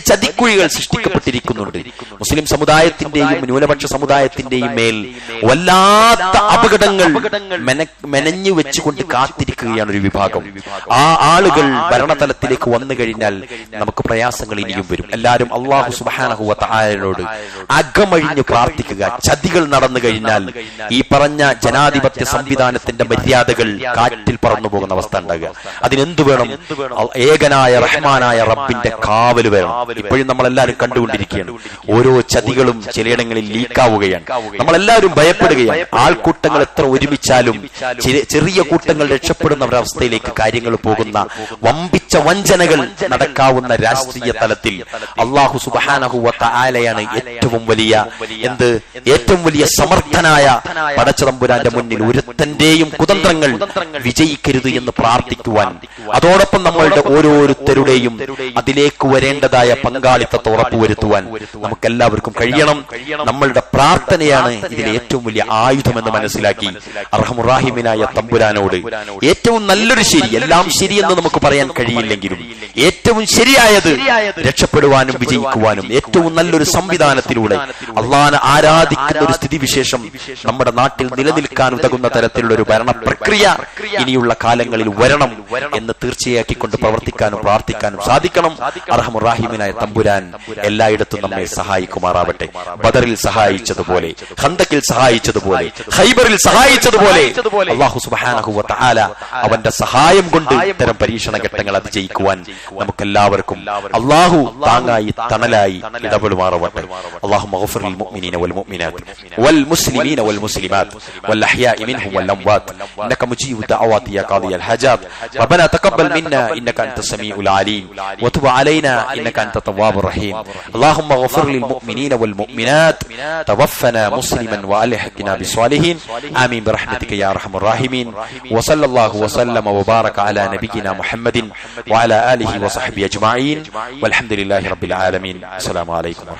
ചതിക്കുഴികൾ സൃഷ്ടിക്കപ്പെട്ടിരിക്കുന്നുണ്ട്. മുസ്ലിം സമുദായത്തിന്റെയും ന്യൂനപക്ഷ സമുദായത്തിന്റെയും മേൽ വല്ലാത്ത അപകടങ്ങൾ മെനഞ്ഞു വെച്ചുകൊണ്ട് കാത്തിരിക്കുകയാണ് ഒരു വിഭാഗം. ആ ആളുകൾ ഭരണതലത്തിലേക്ക് വന്നു കഴിഞ്ഞാൽ നമുക്ക് പ്രയാസങ്ങൾ ഇനിയും വരും. എല്ലാവരും അല്ലാഹു സുബ്ഹാനഹു വ തആലയോട് അകമഴിഞ്ഞ് പ്രാർത്ഥിക്കുക. ചതികൾ നടന്നു കഴിഞ്ഞാൽ ഈ പറഞ്ഞ ജനാധിപത്യ സംവിധാനത്തിന്റെ മര്യാദകൾ കാറ്റിൽ പറന്നു പോകുന്ന അവസ്ഥ ഉണ്ടാകുക. അതിനെന്ത് വേണം? ഏകനായ റഹ്മാനായ റബ്ബിന്റെ കാവൽ വേണം. ഇപ്പോഴും നമ്മളെല്ലാവരും കണ്ടുകൊണ്ടിരിക്കുകയാണ്, ഓരോ ചതികളും ചിലയിടങ്ങളിൽ ലീക്കാവുകയാണ്. നമ്മളെല്ലാവരും ഭയപ്പെടുകയാണ്. ആൾക്കൂട്ടങ്ങൾ എത്ര ഒരുമിച്ചാലും ചെറിയ കൂട്ടങ്ങൾ രക്ഷപ്പെടുന്ന ഒരവസ്ഥയിലേക്ക് കാര്യങ്ങൾ പോകുന്ന വമ്പിച്ച വഞ്ചനകൾ നടക്കാവുന്ന രാഷ്ട്രീയ തലത്തിൽ അല്ലാഹു സുബ്ഹാനഹു വ തആലയാണ് തആലയാണ് ഏറ്റവും വലിയ സമർത്ഥനായ പടച്ചതമ്പുരാന്റെ മുന്നിൽ ഒരുത്തന്റെയും കുതന്ത്രങ്ങൾ വിജയിക്കരുത് എന്ന് പ്രാർത്ഥിക്കുവാൻ, അതോടൊപ്പം നമ്മളുടെ ഓരോരുത്തരുടെയും അതിലേക്ക് വരേണ്ടതായ പങ്കാളിത്തത്തെ ഉറപ്പുവരുത്തുവാൻ നമുക്കെല്ലാവർക്കും കഴിയണം. നമ്മളുടെ പ്രാർത്ഥനയാണ് ഇതിലെ ഏറ്റവും വലിയ ആയുധമെന്ന് മനസ്സിലാക്കി അർഹമുറാഹിമിനായ തമ്പുരാനോട് ഏറ്റവും നല്ലൊരു ശരി, എല്ലാം ശരിയെന്ന് നമുക്ക് പറയാൻ കഴിയില്ലെങ്കിലും ഏറ്റവും ശരിയായത് രക്ഷപ്പെടുവാനും വിജയിക്കുവാനും ഏറ്റവും നല്ലൊരു സംവിധാനത്തിലൂടെ അള്ളാഹനെ ആരാധിക്കുന്ന ഒരു സ്ഥിതിവിശേഷം നമ്മുടെ നാട്ടിൽ നിലനിൽക്കാൻ ഉതകുന്ന തരത്തിലുള്ള ഒരു ഭരണ പ്രക്രിയ ഇനിയുള്ള കാലങ്ങളിൽ വരണം എന്ന് തീർച്ചയാക്കിക്കൊണ്ട് പ്രവർത്തിക്കാനും പ്രാർത്ഥിക്കാനും സാധിക്കണം. അർഹമുറാഹിമിനായ തമ്പുരാൻ എല്ലായിടത്തും നമ്മെ സഹായിക്കുമാറാവട്ടെ. ബദറിൽ സഹായിച്ചതുപോലെ, ഖന്തക്കിൽ സഹായിച്ചതുപോലെ, ഖൈബറിൽ സഹായിച്ചതുപോലെ അല്ലാഹു സുബ്ഹാനഹു വ തആല അവന്റെ സഹായം കൊണ്ട് ഇത്തരം പരീക്ഷണ ഘട്ടങ്ങൾ അതിജയിക്കുവാൻ നമുക്കെല്ലാവർക്കും അല്ലാഹു താങ്ങായി തണലായി ഇടപെടുമാറാവട്ടെ. അല്ലാഹുമ്മ ഗഫിർ ലിൽ മുഅ്മിനീന വൽ മുഅ്മിനാത്ത് വൽ മുസ്ലിമീന വൽ മുസ്ലിമാത്ത് വൽ അഹ്യാഇ മിൻഹും വൽ അംവാത്ത് ഇന്നക മുജീബു ദഅവാതി യാ ഖാദിയൽ ഹജാത് റബ്ബനാ തഖബ്ബൽ മിന്നാ ഇന്നക അൻതസ് സമീഉൽ അലീം വതുബ് അലൈനാ ഇന്നക അൻതത് തവ്വാബുർ റഹീം. അല്ലാഹുമ്മ ഗഫിർ ലിൽ മുഅ്മിനീന വൽ മുഅ്മിനാത്ത് തവഫനാ മുസ്ലിമൻ വഅൽഹിഖ്നാ ബിസ്വാലിഹീൻ ആമീൻ ബിറഹ്മതിക യാ അർഹമർ റഹീമീൻ. വസല്ലല്ലാഹു വസല്ലമ വബാറക അലാ നബിയിനാ മുഹമ്മദിൻ വഅലാ ആലിഹി വസഹ്ബിഹി അജ്മഈൻ വൽഹംദുലില്ലാഹി റബ്ബിൽ ആലമീൻ. അസ്സലാമു അലൈക്കും.